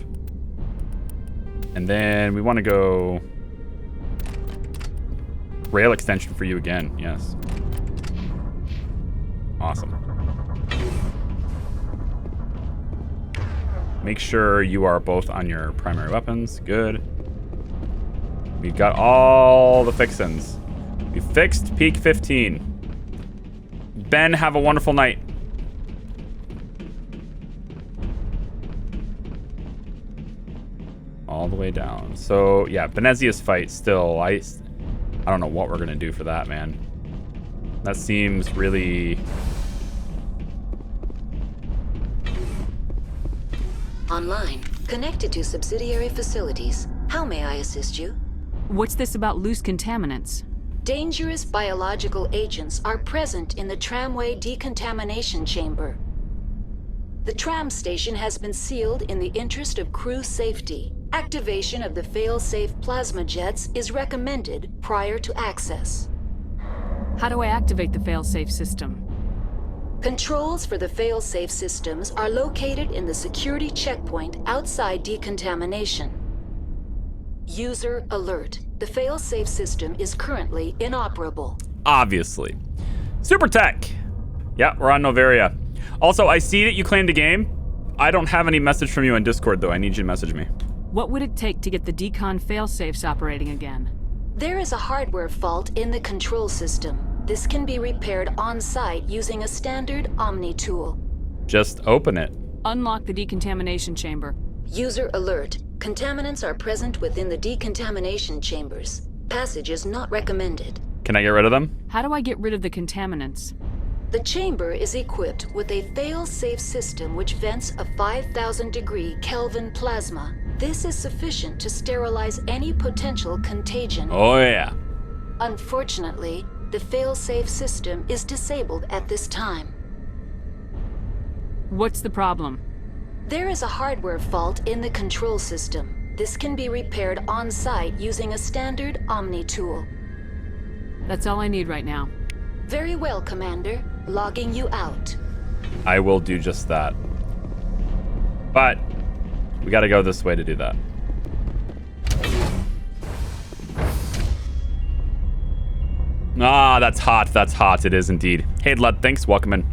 And then we want to go rail extension for you again. Yes. Awesome. Make sure you are both on your primary weapons. Good. We've got all the fixins. We fixed peak 15. Ben, have a wonderful night. All the way down. So, yeah, Benezia's fight still. I don't know what we're going to do for that, man. That seems really... Online. Connected to subsidiary facilities. How may I assist you? What's this about loose contaminants? Dangerous biological agents are present in the tramway decontamination chamber. The tram station has been sealed in the interest of crew safety. Activation of the fail-safe plasma jets is recommended prior to access. How do I activate the fail-safe system? Controls for the fail-safe systems are located in the security checkpoint outside decontamination. User alert. The fail-safe system is currently inoperable. Obviously. Super Tech. Yeah, we're on Noveria. Also, I see that you claimed a game. I don't have any message from you on Discord, though. I need you to message me. What would it take to get the decon fail-safes operating again? There is a hardware fault in the control system. This can be repaired on-site using a standard Omni tool. Just open it. Unlock the decontamination chamber. User alert. Contaminants are present within the decontamination chambers. Passage is not recommended. Can I get rid of them? How do I get rid of the contaminants? The chamber is equipped with a fail-safe system which vents a 5,000-degree Kelvin plasma. This is sufficient to sterilize any potential contagion. Oh, yeah. Unfortunately, the fail-safe system is disabled at this time. What's the problem? There is a hardware fault in the control system. This can be repaired on-site using a standard Omni tool. That's all I need right now. Very well, Commander. Logging you out. I will do just that. But we got to go this way to do that. Ah, that's hot. That's hot. It is indeed. Hey, Lud, thanks. Welcome in.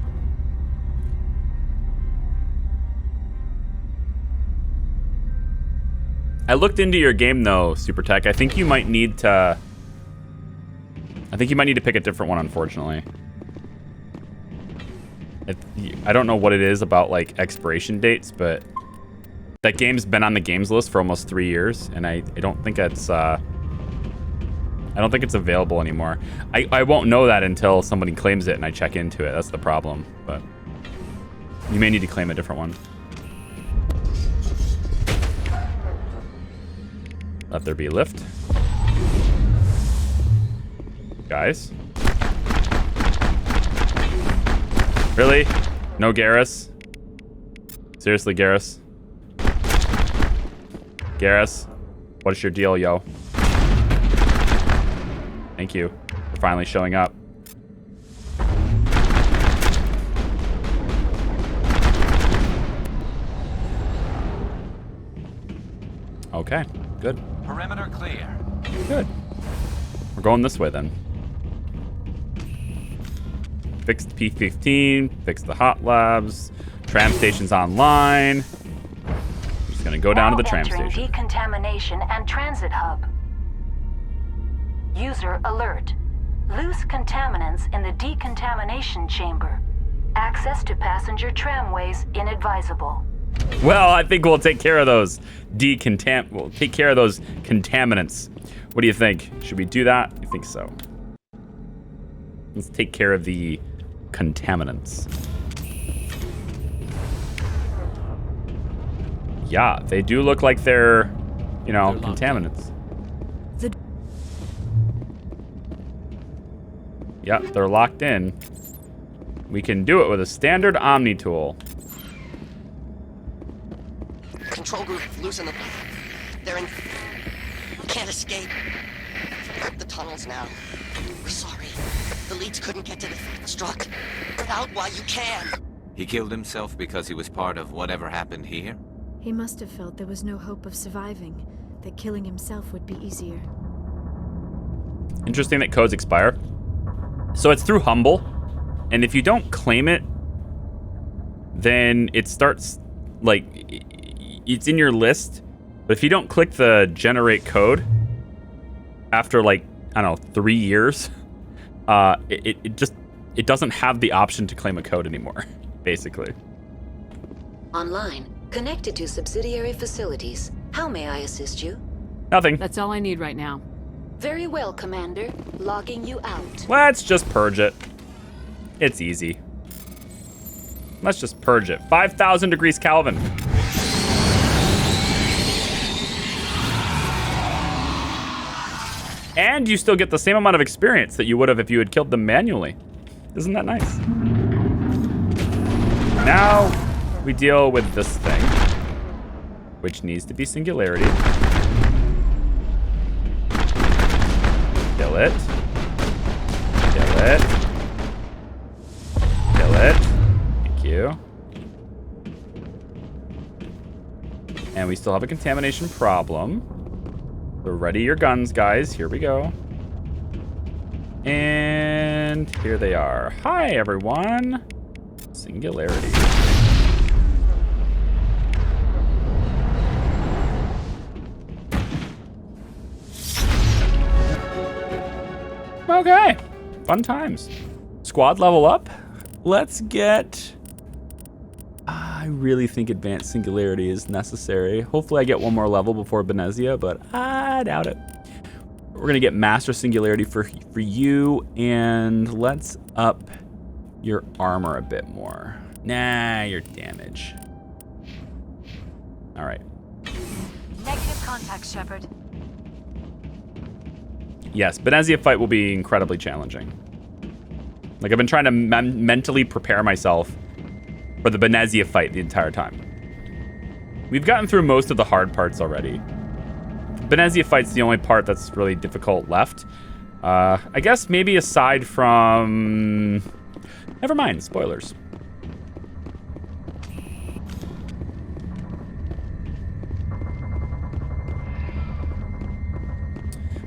I looked into your game though, Super Tech. I think you might need to pick a different one, unfortunately. I don't know what it is about like expiration dates, but that game's been on the games list for almost 3 years, and I don't think it's available anymore. I won't know that until somebody claims it and I check into it. That's the problem, but you may need to claim a different one. Let there be lift. Guys. Really? No Garrus? Seriously, Garrus? Garrus? What is your deal, yo? Thank you for finally showing up. Okay, good. Perimeter clear. Good. We're going this way then. Fixed P-15, fixed the hot labs, tram station's online. Just gonna go down to the tram station. Decontamination and transit hub. User alert. Loose contaminants in the decontamination chamber. Access to passenger tramways inadvisable. Well, I think we'll take care of those we'll take care of those contaminants. What do you think? Should we do that? I think so. Let's take care of the contaminants. Yeah, they do look like they're, you know, contaminants. Yeah, they're locked in. We can do it with a standard Omni tool. Control group, loosen them. They're in. Can't escape. The tunnels now. We're sorry. The leads couldn't get to the struck. Get out while you can. He killed himself because he was part of whatever happened here? He must have felt there was no hope of surviving, that killing himself would be easier. Interesting that codes expire. So it's through Humble, and if you don't claim it, then it starts, like, it's in your list, but if you don't click the generate code after, like, I don't know, 3 years, it doesn't have the option to claim a code anymore, basically. Online, connected to subsidiary facilities. How may I assist you? Nothing. That's all I need right now. Very well, Commander. Logging you out. Let's just purge it. It's easy. Let's just purge it. 5,000 degrees Kelvin. And you still get the same amount of experience that you would have if you had killed them manually. Isn't that nice? Now we deal with this thing, which needs to be singularity. Kill it. Kill it. Kill it. Thank you. And we still have a contamination problem. So ready your guns, guys. Here we go. And here they are. Hi, everyone. Singularity. Okay. Fun times. Squad level up. Let's get... I really think advanced singularity is necessary. Hopefully I get one more level before Benezia, but I doubt it. We're gonna get master singularity for you, and let's up your armor a bit more. Nah, your damage. All right. Negative contact, Shepard. Yes, Benezia fight will be incredibly challenging. Like, I've been trying to mentally prepare myself for the Benezia fight the entire time. We've gotten through most of the hard parts already. Benezia fight's the only part that's really difficult left. I guess maybe aside from... Never mind, spoilers.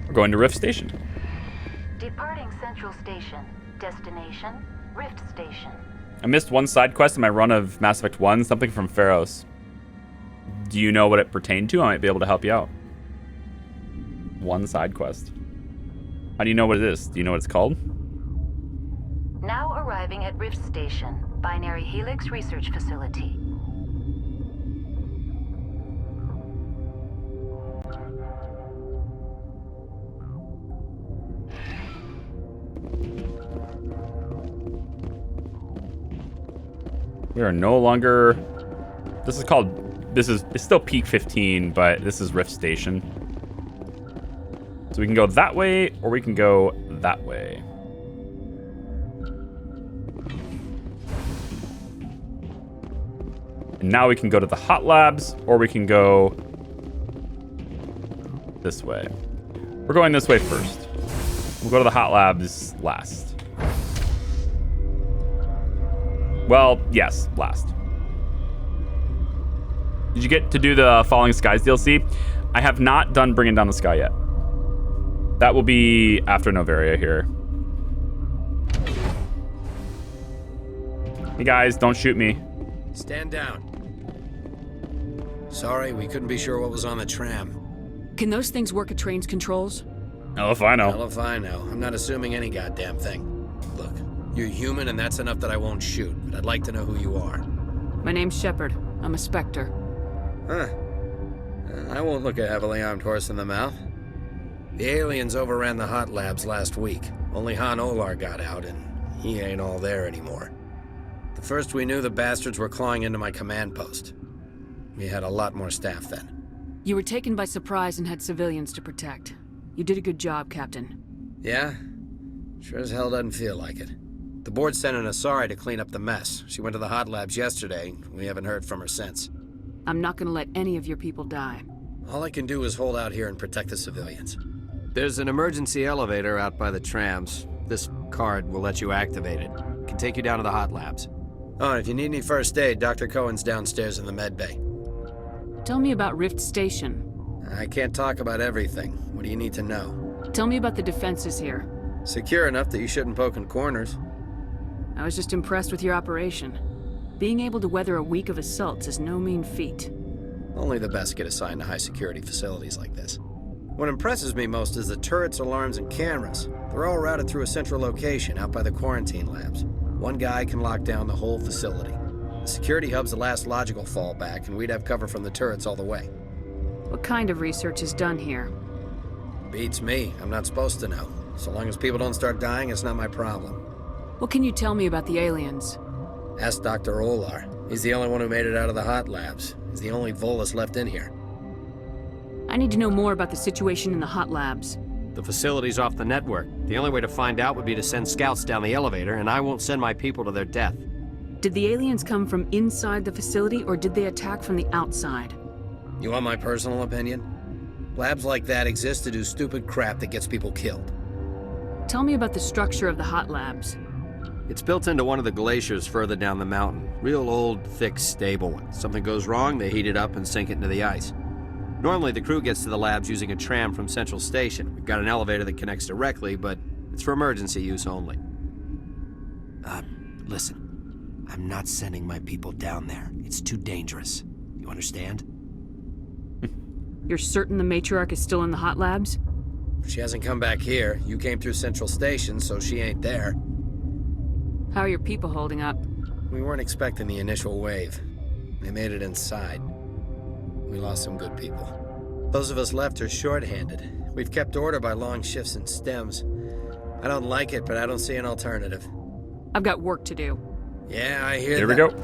We're going to Rift Station. Departing Central Station. Destination, Rift Station. I missed one side quest in my run of Mass Effect 1, something from Pharos. Do you know what it pertained to? I might be able to help you out. One side quest. How do you know what it is? Do you know what it's called? Now arriving at Rift Station, Binary Helix Research Facility. We are no longer... This is called... It's still Peak 15, but this is Rift Station. So we can go that way, or we can go that way. And now we can go to the hot labs, or we can go this way. We're going this way first. We'll go to the hot labs last. Well, yes, last. Did you get to do the Falling Skies DLC? I have not done bringing down the sky yet. That will be after Noveria here. Hey guys, don't shoot me. Stand down. Sorry, we couldn't be sure what was on the tram. Can those things work at train's controls? Hell if I know. Hell if I know. I'm not assuming any goddamn thing. Look, you're human and that's enough that I won't shoot, but I'd like to know who you are. My name's Shepard. I'm a Spectre. Huh. I won't look a heavily armed horse in the mouth. The aliens overran the hot labs last week. Only Han Olar got out, and he ain't all there anymore. The first we knew, the bastards were clawing into my command post. We had a lot more staff then. You were taken by surprise and had civilians to protect. You did a good job, Captain. Yeah? Sure as hell doesn't feel like it. The board sent an Asari to clean up the mess. She went to the hot labs yesterday. We haven't heard from her since. I'm not gonna let any of your people die. All I can do is hold out here and protect the civilians. There's an emergency elevator out by the trams. This card will let you activate it. Can take you down to the hot labs. Oh, and if you need any first aid, Dr. Cohen's downstairs in the med bay. Tell me about Rift Station. I can't talk about everything. What do you need to know? Tell me about the defenses here. Secure enough that you shouldn't poke in corners. I was just impressed with your operation. Being able to weather a week of assaults is no mean feat. Only the best get assigned to high-security facilities like this. What impresses me most is the turrets, alarms, and cameras. They're all routed through a central location out by the quarantine labs. One guy can lock down the whole facility. The security hub's the last logical fallback, and we'd have cover from the turrets all the way. What kind of research is done here? Beats me. I'm not supposed to know. So long as people don't start dying, it's not my problem. What can you tell me about the aliens? Ask Dr. Olar. He's the only one who made it out of the hot labs. He's the only Volus left in here. I need to know more about the situation in the hot labs. The facility's off the network. The only way to find out would be to send scouts down the elevator, and I won't send my people to their death. Did the aliens come from inside the facility, or did they attack from the outside? You want my personal opinion? Labs like that exist to do stupid crap that gets people killed. Tell me about the structure of the hot labs. It's built into one of the glaciers further down the mountain. Real old, thick, stable one. Something goes wrong, they heat it up and sink it into the ice. Normally, the crew gets to the labs using a tram from Central Station. We've got an elevator that connects directly, but it's for emergency use only. Listen. I'm not sending my people down there. It's too dangerous. You understand? You're certain the matriarch is still in the hot labs? She hasn't come back here. You came through Central Station, so she ain't there. How are your people holding up? We weren't expecting the initial wave. They made it inside. We lost some good people. Those of us left are short-handed. We've kept order by long shifts and stems. I don't like it, but I don't see an alternative. I've got work to do. Yeah, I hear that. Here we go.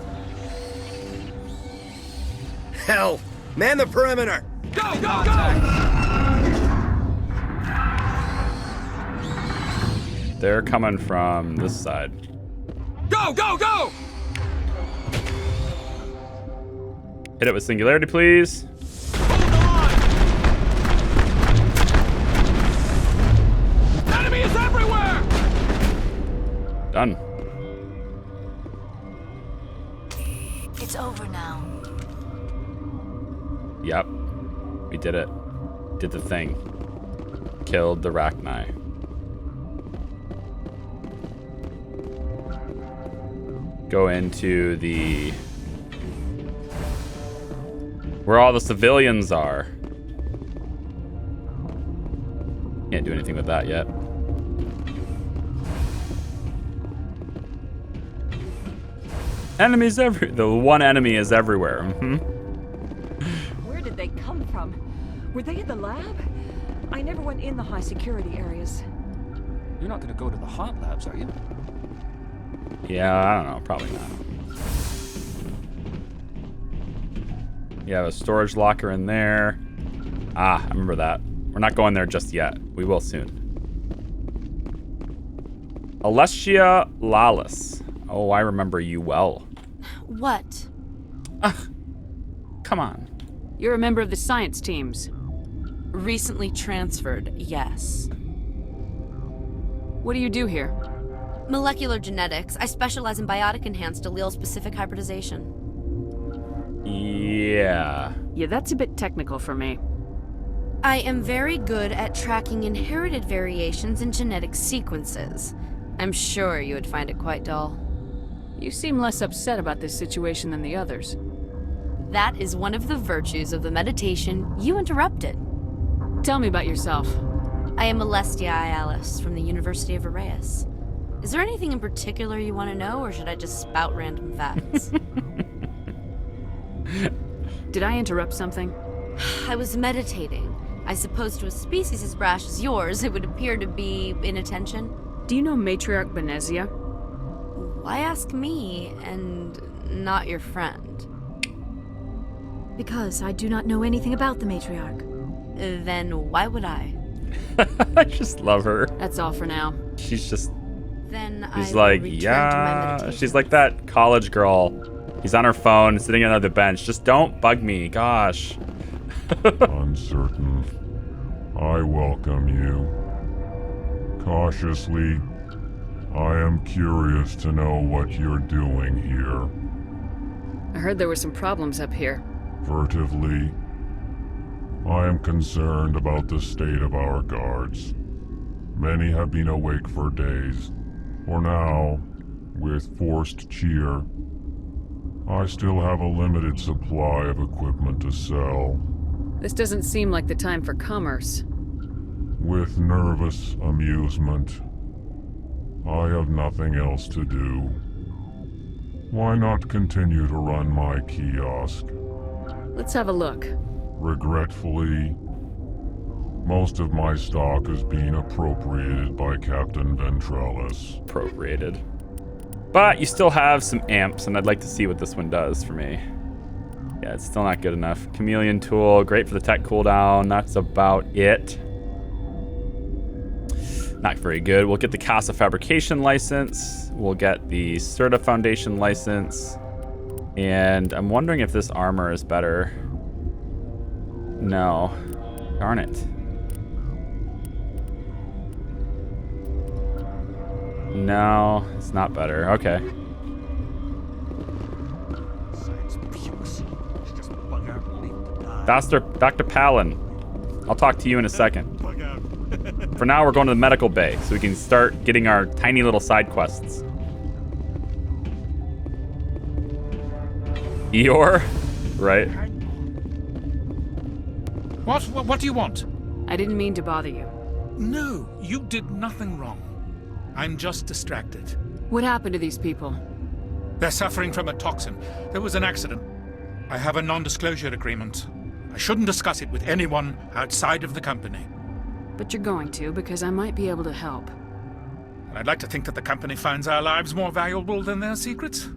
Hell! Man the perimeter! Go, go, go! They're coming from this side. Go, go, go! Hit it with singularity, please. Hold on! Enemy is everywhere! Done. It's over now. Yep. We did it. Did the thing. Killed the RACHNI. Go into the... where all the civilians are. Can't do anything with that yet. Enemies everywhere. The one enemy is everywhere. Where did they come from? Were they in the lab? I never went in the high security areas. You're not gonna go to the hot labs, are you? Yeah, I don't know. Probably not. You have a storage locker in there. Ah, I remember that. We're not going there just yet. We will soon. Alessia Lawless. Oh, I remember you well. What? Come on. You're a member of the science teams. Recently transferred, yes. What do you do here? Molecular genetics. I specialize in biotic-enhanced allele-specific hybridization. Yeah. Yeah, that's a bit technical for me. I am very good at tracking inherited variations in genetic sequences. I'm sure you would find it quite dull. You seem less upset about this situation than the others. That is one of the virtues of the meditation you interrupted. Tell me about yourself. I am Alestia Alice from the University of Arraeus. Is there anything in particular you want to know, or should I just spout random facts? Did I interrupt something? I was meditating. I suppose to a species as brash as yours, it would appear to be inattention. Do you know Matriarch Benezia? Why ask me, and not your friend? Because I do not know anything about the matriarch. Then why would I? I just love her. That's all for now. She's just... Then She's I will like, return to my yeah. meditation. She's like that college girl. He's on her phone, sitting on the bench. Just don't bug me. Gosh. Uncertain. I welcome you. Cautiously, I am curious to know what you're doing here. I heard there were some problems up here. Furtively, I am concerned about the state of our guards. Many have been awake for days. For now, with forced cheer, I still have a limited supply of equipment to sell. This doesn't seem like the time for commerce. With nervous amusement, I have nothing else to do. Why not continue to run my kiosk? Let's have a look. Regretfully, most of my stock is being appropriated by Captain Ventrellis. Appropriated. But you still have some amps, and I'd like to see what this one does for me. Yeah, it's still not good enough. Chameleon tool, great for the tech cooldown. That's about it. Not very good. We'll get the Casa Fabrication license. We'll get the Certa Foundation license. And I'm wondering if this armor is better. No. Darn it. No, it's not better. Okay. Dr. Palin. I'll talk to you in a second. For now, we're going to the medical bay so we can start getting our tiny little side quests. Eeyore? Right. What do you want? I didn't mean to bother you. No, you did nothing wrong. I'm just distracted. What happened to these people? They're suffering from a toxin. There was an accident. I have a non-disclosure agreement. I shouldn't discuss it with anyone outside of the company. But you're going to, because I might be able to help. I'd like to think that the company finds our lives more valuable than their secrets.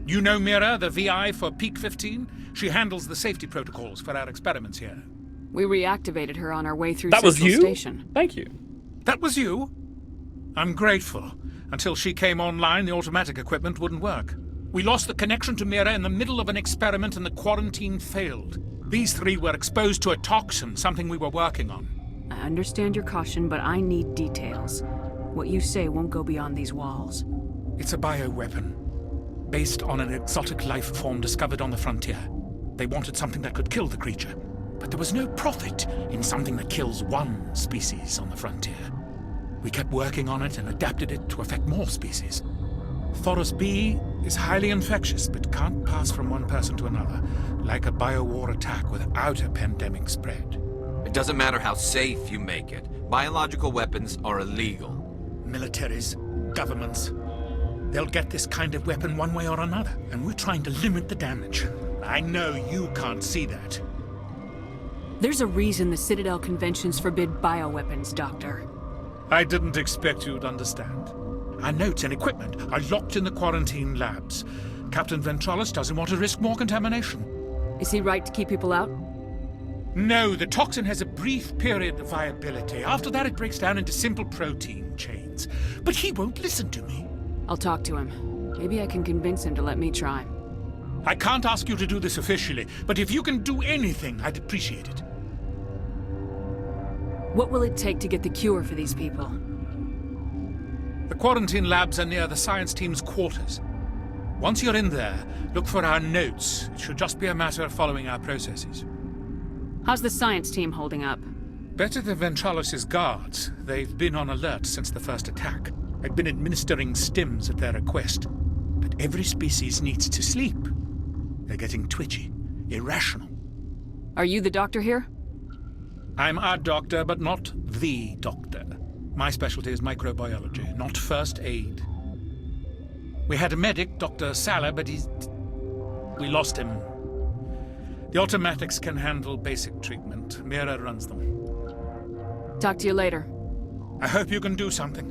You know Mira, the VI for Peak 15? She handles the safety protocols for our experiments here. We reactivated her on our way through That was Central you? Station. Thank you. That was you? I'm grateful. Until she came online, the automatic equipment wouldn't work. We lost the connection to Mira in the middle of an experiment and the quarantine failed. These three were exposed to a toxin, something we were working on. I understand your caution, but I need details. What you say won't go beyond these walls. It's a bioweapon, based on an exotic life form discovered on the frontier. They wanted something that could kill the creature, but there was no profit in something that kills one species on the frontier. We kept working on it and adapted it to affect more species. Thoros B is highly infectious, but can't pass from one person to another, like a biowar attack without a pandemic spread. It doesn't matter how safe you make it. Biological weapons are illegal. Militaries, governments, they'll get this kind of weapon one way or another, and we're trying to limit the damage. I know you can't see that. There's a reason the Citadel conventions forbid bioweapons, Doctor. I didn't expect you'd understand. Our notes and equipment are locked in the quarantine labs. Captain Ventrellis doesn't want to risk more contamination. Is he right to keep people out? No, the toxin has a brief period of viability. After that, it breaks down into simple protein chains. But he won't listen to me. I'll talk to him. Maybe I can convince him to let me try. I can't ask you to do this officially, but if you can do anything, I'd appreciate it. What will it take to get the cure for these people? The quarantine labs are near the science team's quarters. Once you're in there, look for our notes. It should just be a matter of following our processes. How's the science team holding up? Better than Ventralis' guards. They've been on alert since the first attack. I've been administering stims at their request. But every species needs to sleep. They're getting twitchy, irrational. Are you the doctor here? I'm a doctor, but not the doctor. My specialty is microbiology, not first aid. We had a medic, Dr. Salah, but we lost him. The automatics can handle basic treatment. Mira runs them. Talk to you later. I hope you can do something.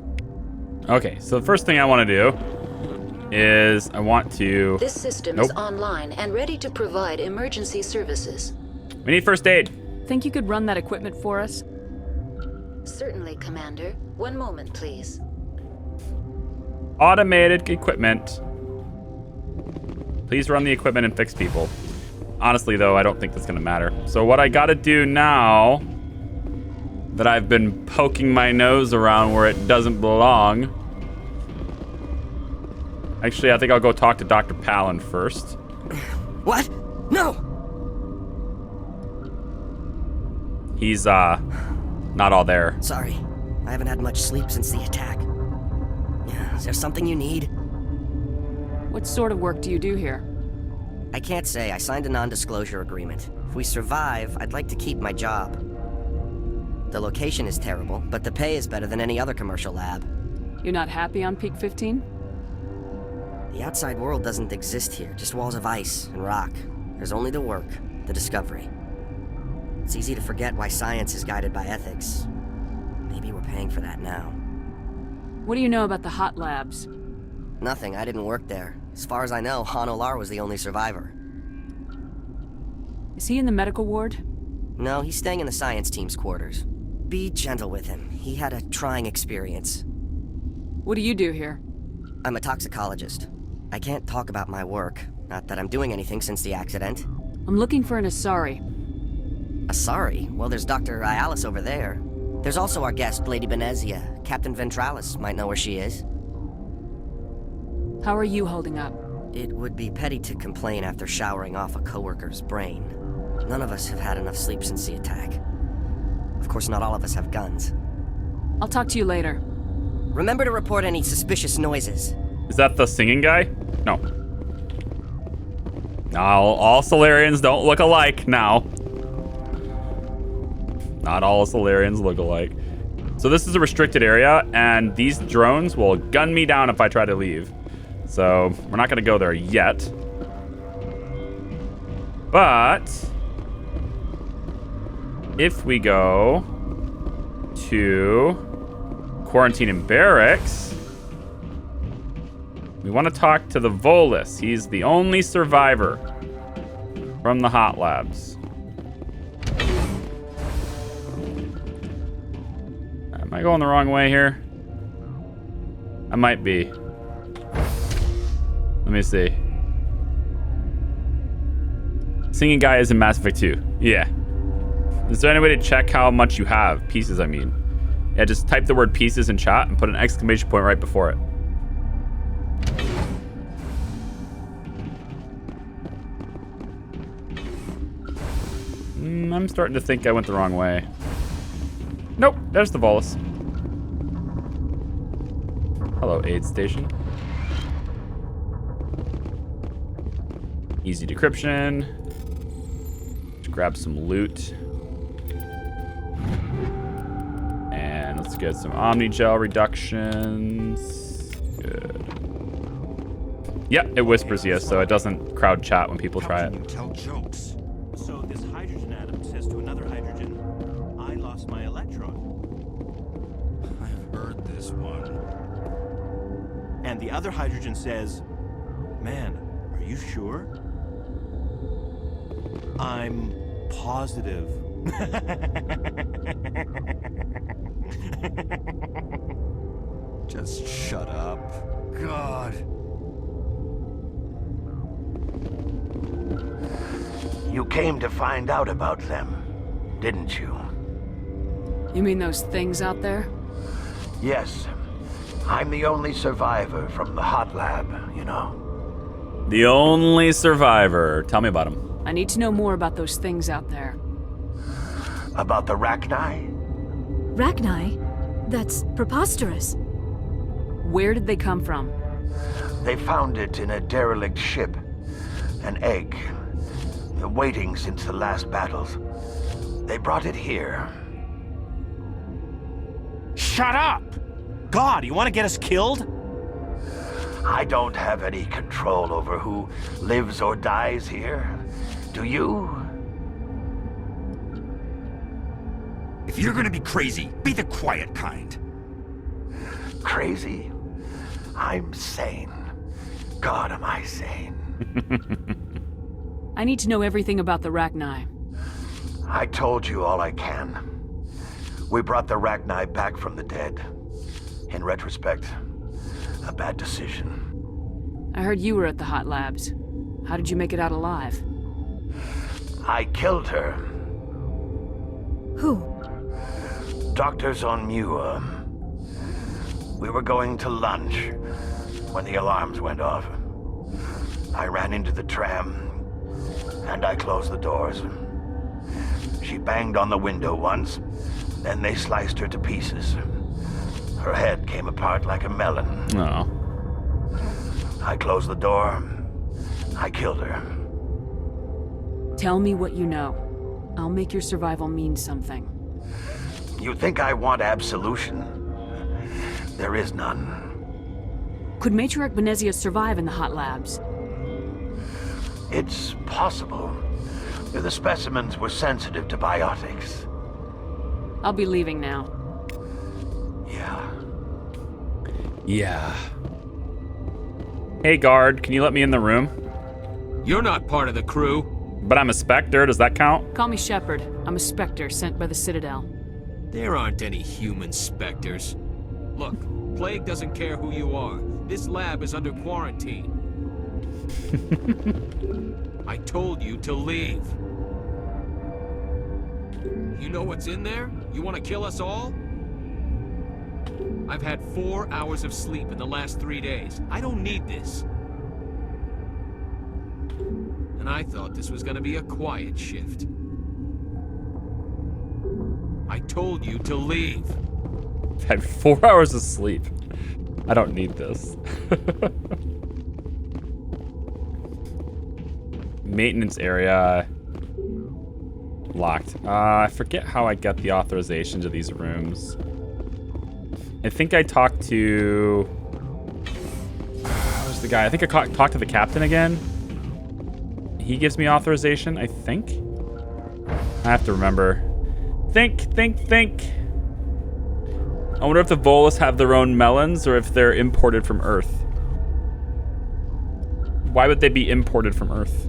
Okay, so the first thing I want to do is I want to... This system is online and ready to provide emergency services. We need first aid. Think you could run that equipment for us? Certainly, Commander. One moment, please. Automated equipment. Please run the equipment and fix people. Honestly, though, I don't think that's going to matter. So what I got to do now that I've been poking my nose around where it doesn't belong. Actually, I think I'll go talk to Dr. Palin first. What? No! He's, not all there. Sorry. I haven't had much sleep since the attack. Is there something you need? What sort of work do you do here? I can't say. I signed a non-disclosure agreement. If we survive, I'd like to keep my job. The location is terrible, but the pay is better than any other commercial lab. You're not happy on Peak 15? The outside world doesn't exist here, just walls of ice and rock. There's only the work, the discovery. It's easy to forget why science is guided by ethics. Maybe we're paying for that now. What do you know about the hot labs? Nothing, I didn't work there. As far as I know, Han Olar was the only survivor. Is he in the medical ward? No, he's staying in the science team's quarters. Be gentle with him. He had a trying experience. What do you do here? I'm a toxicologist. I can't talk about my work. Not that I'm doing anything since the accident. I'm looking for an Asari. Asari? Well, there's Dr. Ayalis over there. There's also our guest, Lady Benezia. Captain Ventralis might know where she is. How are you holding up? It would be petty to complain after showering off a coworker's brain. None of us have had enough sleep since the attack. Of course, not all of us have guns. I'll talk to you later. Remember to report any suspicious noises. Is that the singing guy? No. No, all Solarians don't look alike now. Not all Solarians look alike. So this is a restricted area, and these drones will gun me down if I try to leave. So we're not going to go there yet. But if we go to quarantine and barracks, we want to talk to the Volus. He's the only survivor from the hot labs. Am I going the wrong way here? I might be. Let me see. Singing guy is in Mass Effect 2. Yeah. Is there any way to check how much you have? Pieces, I mean. Yeah, just type the word pieces in chat and put an exclamation point right before it. I'm starting to think I went the wrong way. Nope, there's the Volus. Hello, aid station. Easy decryption. Let's grab some loot. And let's get some Omni-Gel reductions. Good. Yep, it whispers yes, so it doesn't crowd chat when people try it. Tell jokes. So this hydrogen atom says to another hydrogen, I lost my electron. I've heard this one. And the other hydrogen says, man, are you sure? I'm positive. Just shut up. God. You came to find out about them, didn't you? You mean those things out there? Yes. I'm the only survivor from the hot lab, you know. The only survivor. Tell me about him. I need to know more about those things out there. About the RACHNI? RACHNI? That's preposterous. Where did they come from? They found it in a derelict ship. An egg. Waiting since the last battles. They brought it here. Shut up! God, you want to get us killed? I don't have any control over who lives or dies here. Do you? If you're gonna be crazy, be the quiet kind. Crazy? I'm sane. God, am I sane. I need to know everything about the RACHNI. I told you all I can. We brought the RACHNI back from the dead. In retrospect, a bad decision. I heard you were at the hot labs. How did you make it out alive? I killed her. Who? Doctors on Muir. We were going to lunch when the alarms went off. I ran into the tram, and I closed the doors. She banged on the window once, then they sliced her to pieces. Her head came apart like a melon. Oh. I closed the door. I killed her. Tell me what you know. I'll make your survival mean something. You think I want absolution? There is none. Could Matriarch Benezia survive in the hot labs? It's possible. The specimens were sensitive to biotics. I'll be leaving now. Yeah. Hey, guard, can you let me in the room? You're not part of the crew. But I'm a Spectre, does that count? Call me Shepard. I'm a Spectre sent by the Citadel. There aren't any human Spectres. Look, Plague doesn't care who you are. This lab is under quarantine. I told you to leave. You know what's in there? You want to kill us all? I've had 4 hours of sleep in the last 3 days. I don't need this. And I thought this was gonna be a quiet shift. I told you to leave. I've had 4 hours of sleep. I don't need this. Maintenance area. Locked. I forget how I got the authorization to these rooms. I think I talked to... Who's the guy? I think I talked to the captain again. He gives me authorization, I think. I have to remember. Think. I wonder if the Volus have their own melons or if they're imported from Earth. Why would they be imported from Earth?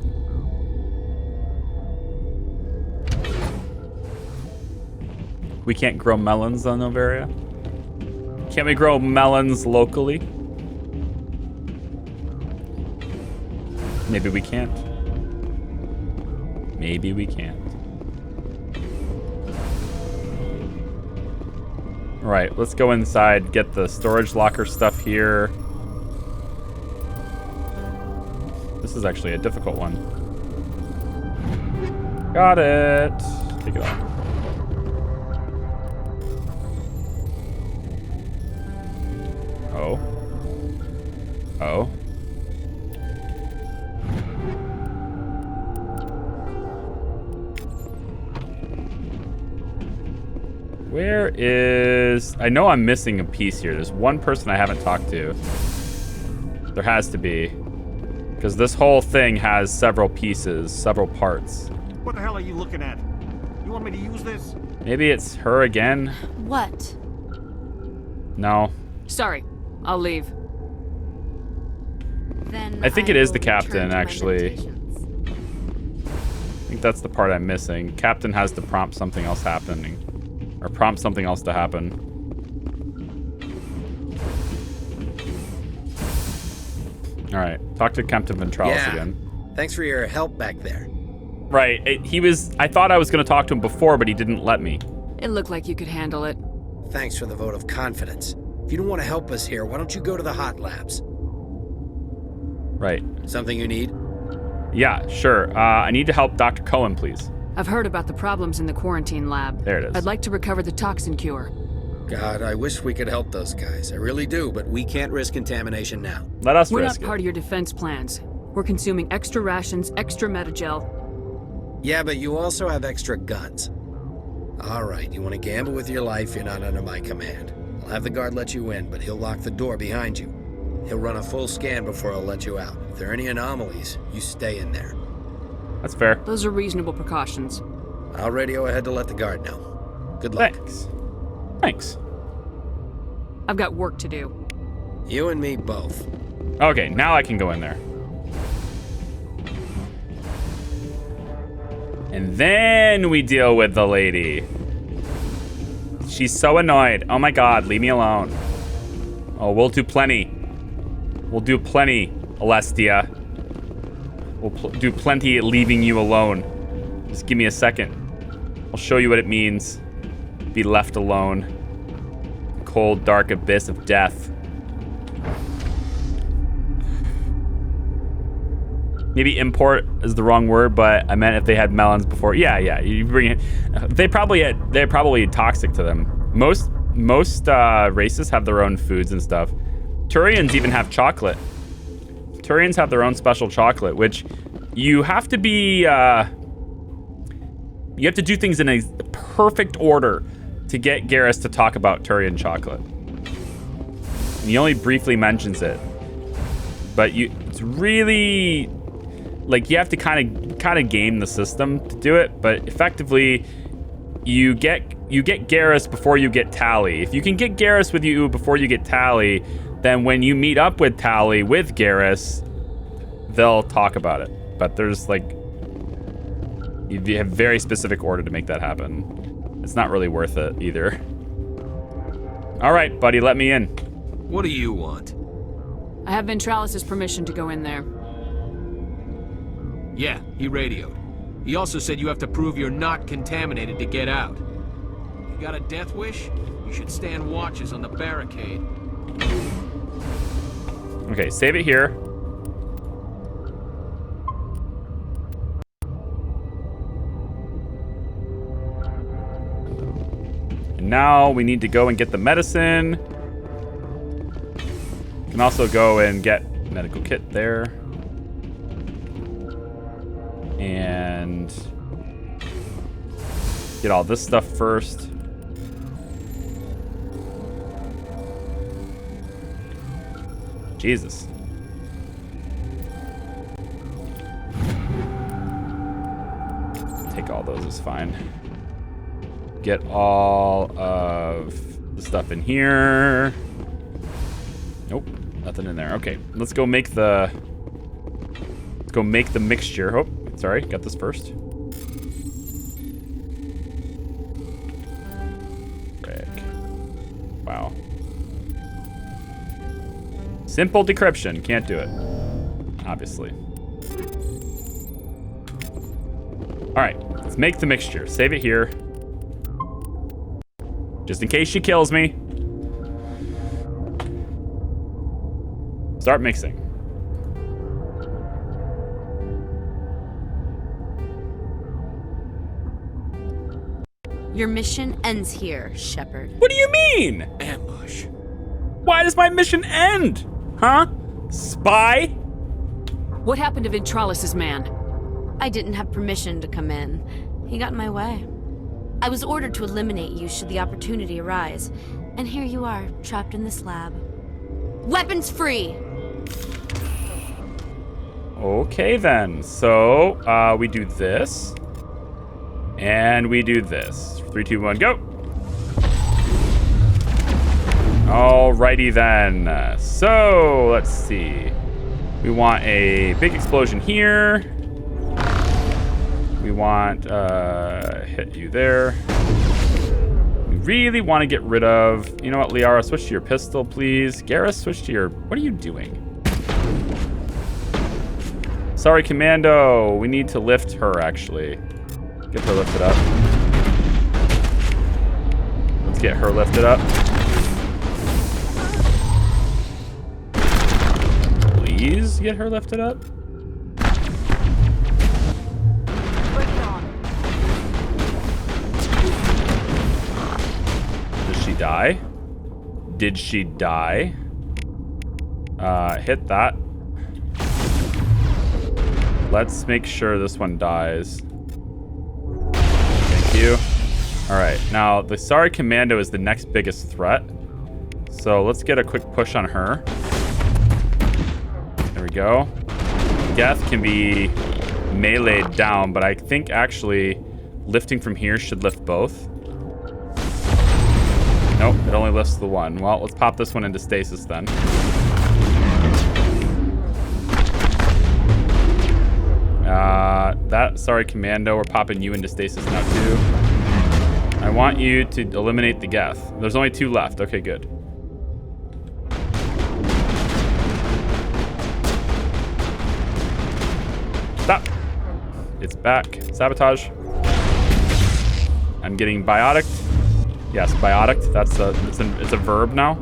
We can't grow melons on Noveria? Can't we grow melons locally? Maybe we can't. Maybe we can't. All right, let's go inside, get the storage locker stuff here. This is actually a difficult one. Got it. Take it off. Oh. Where is... I know I'm missing a piece here. There's one person I haven't talked to. There has to be. Because this whole thing has several pieces, several parts. What the hell are you looking at? You want me to use this? Maybe it's her again? What? No. Sorry, I'll leave. Then I think it is the will return captain, to my actually. meditations. I think that's the part I'm missing. Captain has to prompt something else happening. Or prompt something else to happen. Alright, talk to Captain Ventralis again. Thanks for your help back there. Right, I thought I was going to talk to him before, but he didn't let me. It looked like you could handle it. Thanks for the vote of confidence. If you don't want to help us here, why don't you go to the hot labs? Right. Something you need? Yeah, sure. I need to help Dr. Cohen, please. I've heard about the problems in the quarantine lab. There it is. I'd like to recover the toxin cure. God, I wish we could help those guys. I really do, but we can't risk contamination now. Let us We're risk not part of your defense plans. We're consuming extra rations, extra metagel. Yeah, but you also have extra guns. All right, you want to gamble with your life, you're not under my command. I'll have the guard let you in, but he'll lock the door behind you. He'll run a full scan before he'll let you out. If there are any anomalies, you stay in there. That's fair. Those are reasonable precautions. I'll radio ahead to let the guard know. Good luck. Thanks. I've got work to do. You and me both. Okay, now I can go in there. And then we deal with the lady. She's so annoyed. Oh my god, leave me alone. Oh, we'll do plenty. We'll do plenty, Alestia. We'll do plenty leaving you alone. Just give me a second. I'll show you what it means. Be left alone. Cold, dark abyss of death. Maybe import is the wrong word, but I meant if they had melons before. Yeah, you bring it. They're probably toxic to them. Most races have their own foods and stuff. Turians even have chocolate. Turians have their own special chocolate, which you have to be. You have to do things in a perfect order to get Garrus to talk about Turian chocolate. And he only briefly mentions it, but it's really. Like, you have to kind of game the system to do it, but effectively, you get Garrus before you get Tally. If you can get Garrus with you before you get Tally, then when you meet up with Tally with Garrus, they'll talk about it. But there's like, you have very specific order to make that happen. It's not really worth it either. All right, buddy, let me in. What do you want? I have Ventralis' permission to go in there. Yeah, he radioed. He also said you have to prove you're not contaminated to get out. You got a death wish? You should stand watches on the barricade. Okay, save it here. And now we need to go and get the medicine. We can also go and get medical kit there. And get all this stuff first. Jesus. Take all those is fine. Get all of the stuff in here. Nope, nothing in there. Okay, let's go make the mixture. Oh, sorry, got this first. Frick. Wow. Simple decryption, can't do it. Obviously. All right, let's make the mixture. Save it here. Just in case she kills me. Start mixing. Your mission ends here, Shepard. What do you mean? Ambush. Why does my mission end? Huh? Spy? What happened to Ventralis' man? I didn't have permission to come in. He got in my way. I was ordered to eliminate you should the opportunity arise. And here you are, trapped in this lab. Weapons free! Okay then. So, we do this. And we do this. 3, 2, 1, go. Alrighty then. So, let's see. We want a big explosion here. We want, hit you there. We really want to get rid of, you know what, Liara, switch to your pistol, please. Garrus, switch to your, what are you doing? Sorry, Commando. We need to lift her, actually. Get her lifted up. Let's get her lifted up. Please get her lifted up. Bring it on. die? Did she die? Hit that. Let's make sure this one dies. Thank you. All right, now the Sorry Commando is the next biggest threat. So let's get a quick push on her. There we go. Geth can be meleeed down, but I think actually lifting from here should lift both. Nope, it only lifts the one. Well, let's pop this one into stasis then. That, sorry, Commando, we're popping you into stasis now too. I want you to eliminate the Geth. There's only 2 left. Okay, good. Stop. It's back. Sabotage. I'm getting biotic. Yes, biotic. That's it's a verb now.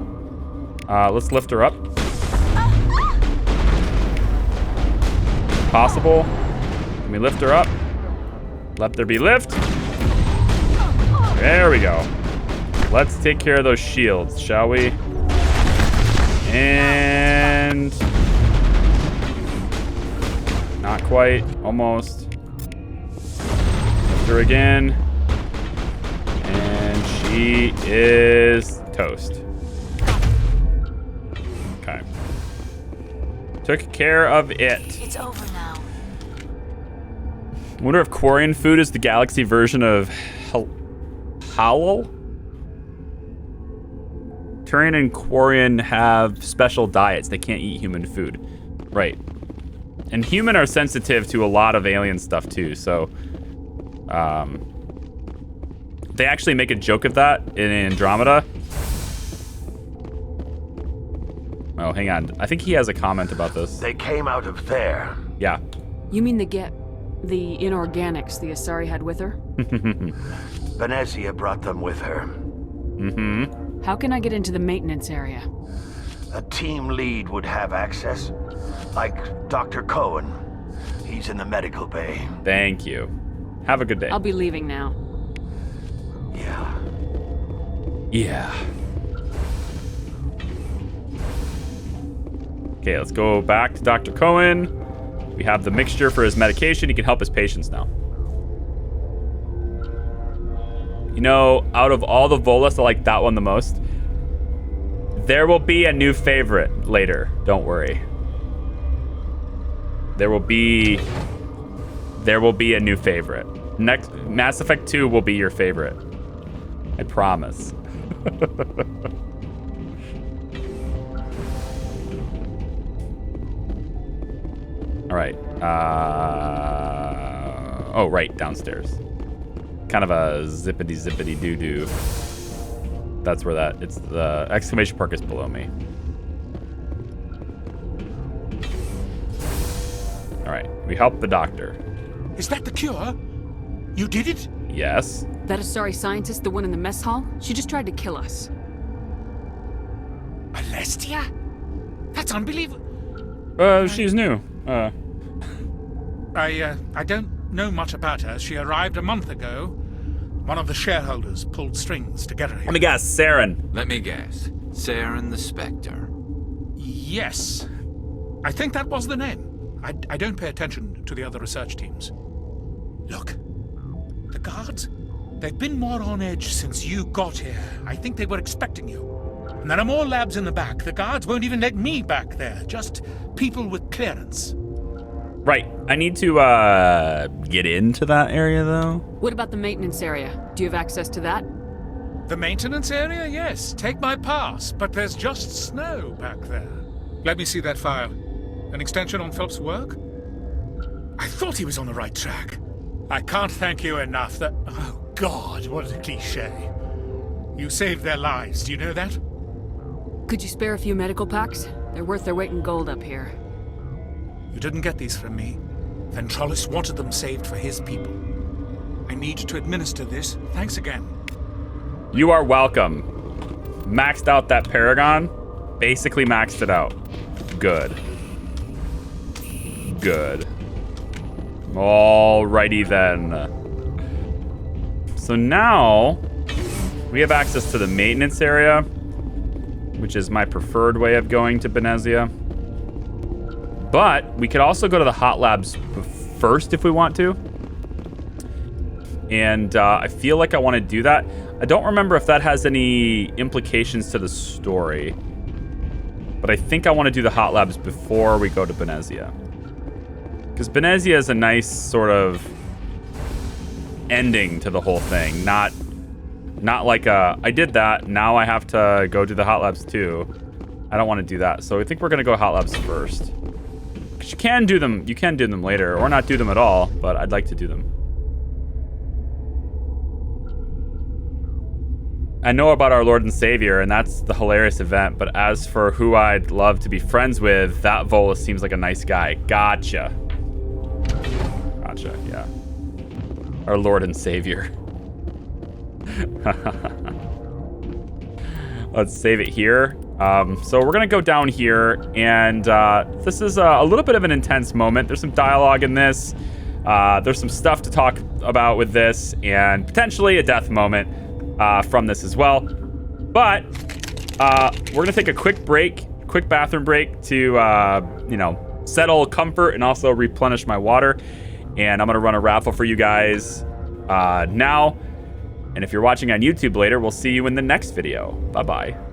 Let's lift her up. Possible. Let me lift her up. Let there be lift. There we go. Let's take care of those shields, shall we? And not quite. Almost. Lift her again. And she is toast. Okay. Took care of it. It's over now. I wonder if Quarian food is the galaxy version of Howl? Turian and Quarian have special diets. They can't eat human food. Right. And human are sensitive to a lot of alien stuff too, so they actually make a joke of that in Andromeda. Oh, hang on. I think he has a comment about this. They came out of there. Yeah. You mean the inorganics the Asari had with her? Venezia brought them with her. Mm-hmm. How can I get into the maintenance area? A team lead would have access, like Dr. Cohen. He's in the medical bay. Thank you. Have a good day. I'll be leaving now. Yeah. Yeah. Okay, let's go back to Dr. Cohen. We have the mixture for his medication. He can help his patients now. You know, out of all the Volus, I like that one the most. There will be a new favorite later. Don't worry. There will be a new favorite. Next, Mass Effect 2 will be your favorite. I promise. All right. Oh, right, downstairs. Kind of a zippity doo-doo. That's where it's the exclamation mark is below me. All right, we helped the doctor. Is that the cure? You did it? Yes. That Asari scientist, the one in the mess hall? She just tried to kill us. Alestia? That's unbelievable. She's new. I don't know much about her. She arrived a month ago. One of the shareholders pulled strings to get her here. Let me guess, Saren. Let me guess. Saren the Spectre. Yes. I think that was the name. I don't pay attention to the other research teams. Look, the guards, they've been more on edge since you got here. I think they were expecting you. And there are more labs in the back. The guards won't even let me back there. Just people with clearance. Right. I need to get into that area, though. What about the maintenance area? Do you have access to that? The maintenance area? Yes. Take my pass. But there's just snow back there. Let me see that file. An extension on Phelps' work? I thought he was on the right track. I can't thank you enough that... Oh, God, what a cliché. You saved their lives. Do you know that? Could you spare a few medical packs? They're worth their weight in gold up here. You didn't get these from me. Ventrolis wanted them saved for his people. I need to administer this. Thanks again. You are welcome. Maxed out that Paragon. Basically maxed it out. Good. Good. Alrighty then. So now We have access to the maintenance area, which is my preferred way of going to Benezia. But we could also go to the hot labs first if we want to. And I feel like I want to do that. I don't remember if that has any implications to the story. But I think I want to do the hot labs before we go to Benezia. Because Benezia is a nice sort of ending to the whole thing. Not like I did that, now I have to go do the hot labs too. I don't want to do that. So I think we're going to go hot labs first. Because you can do them later, or not do them at all, but I'd like to do them. I know about our Lord and Savior, and that's the hilarious event, but as for who I'd love to be friends with, that Volus seems like a nice guy. Gotcha. Gotcha, yeah. Our Lord and Savior. Let's save it here. So we're gonna go down here, and this is a little bit of an intense moment. There's some dialogue in this. There's some stuff to talk about with this, and potentially a death moment from this as well. But we're gonna take a quick bathroom break to settle comfort and also replenish my water. And I'm gonna run a raffle for you guys now. And if you're watching on YouTube later, we'll see you in the next video. Bye-bye.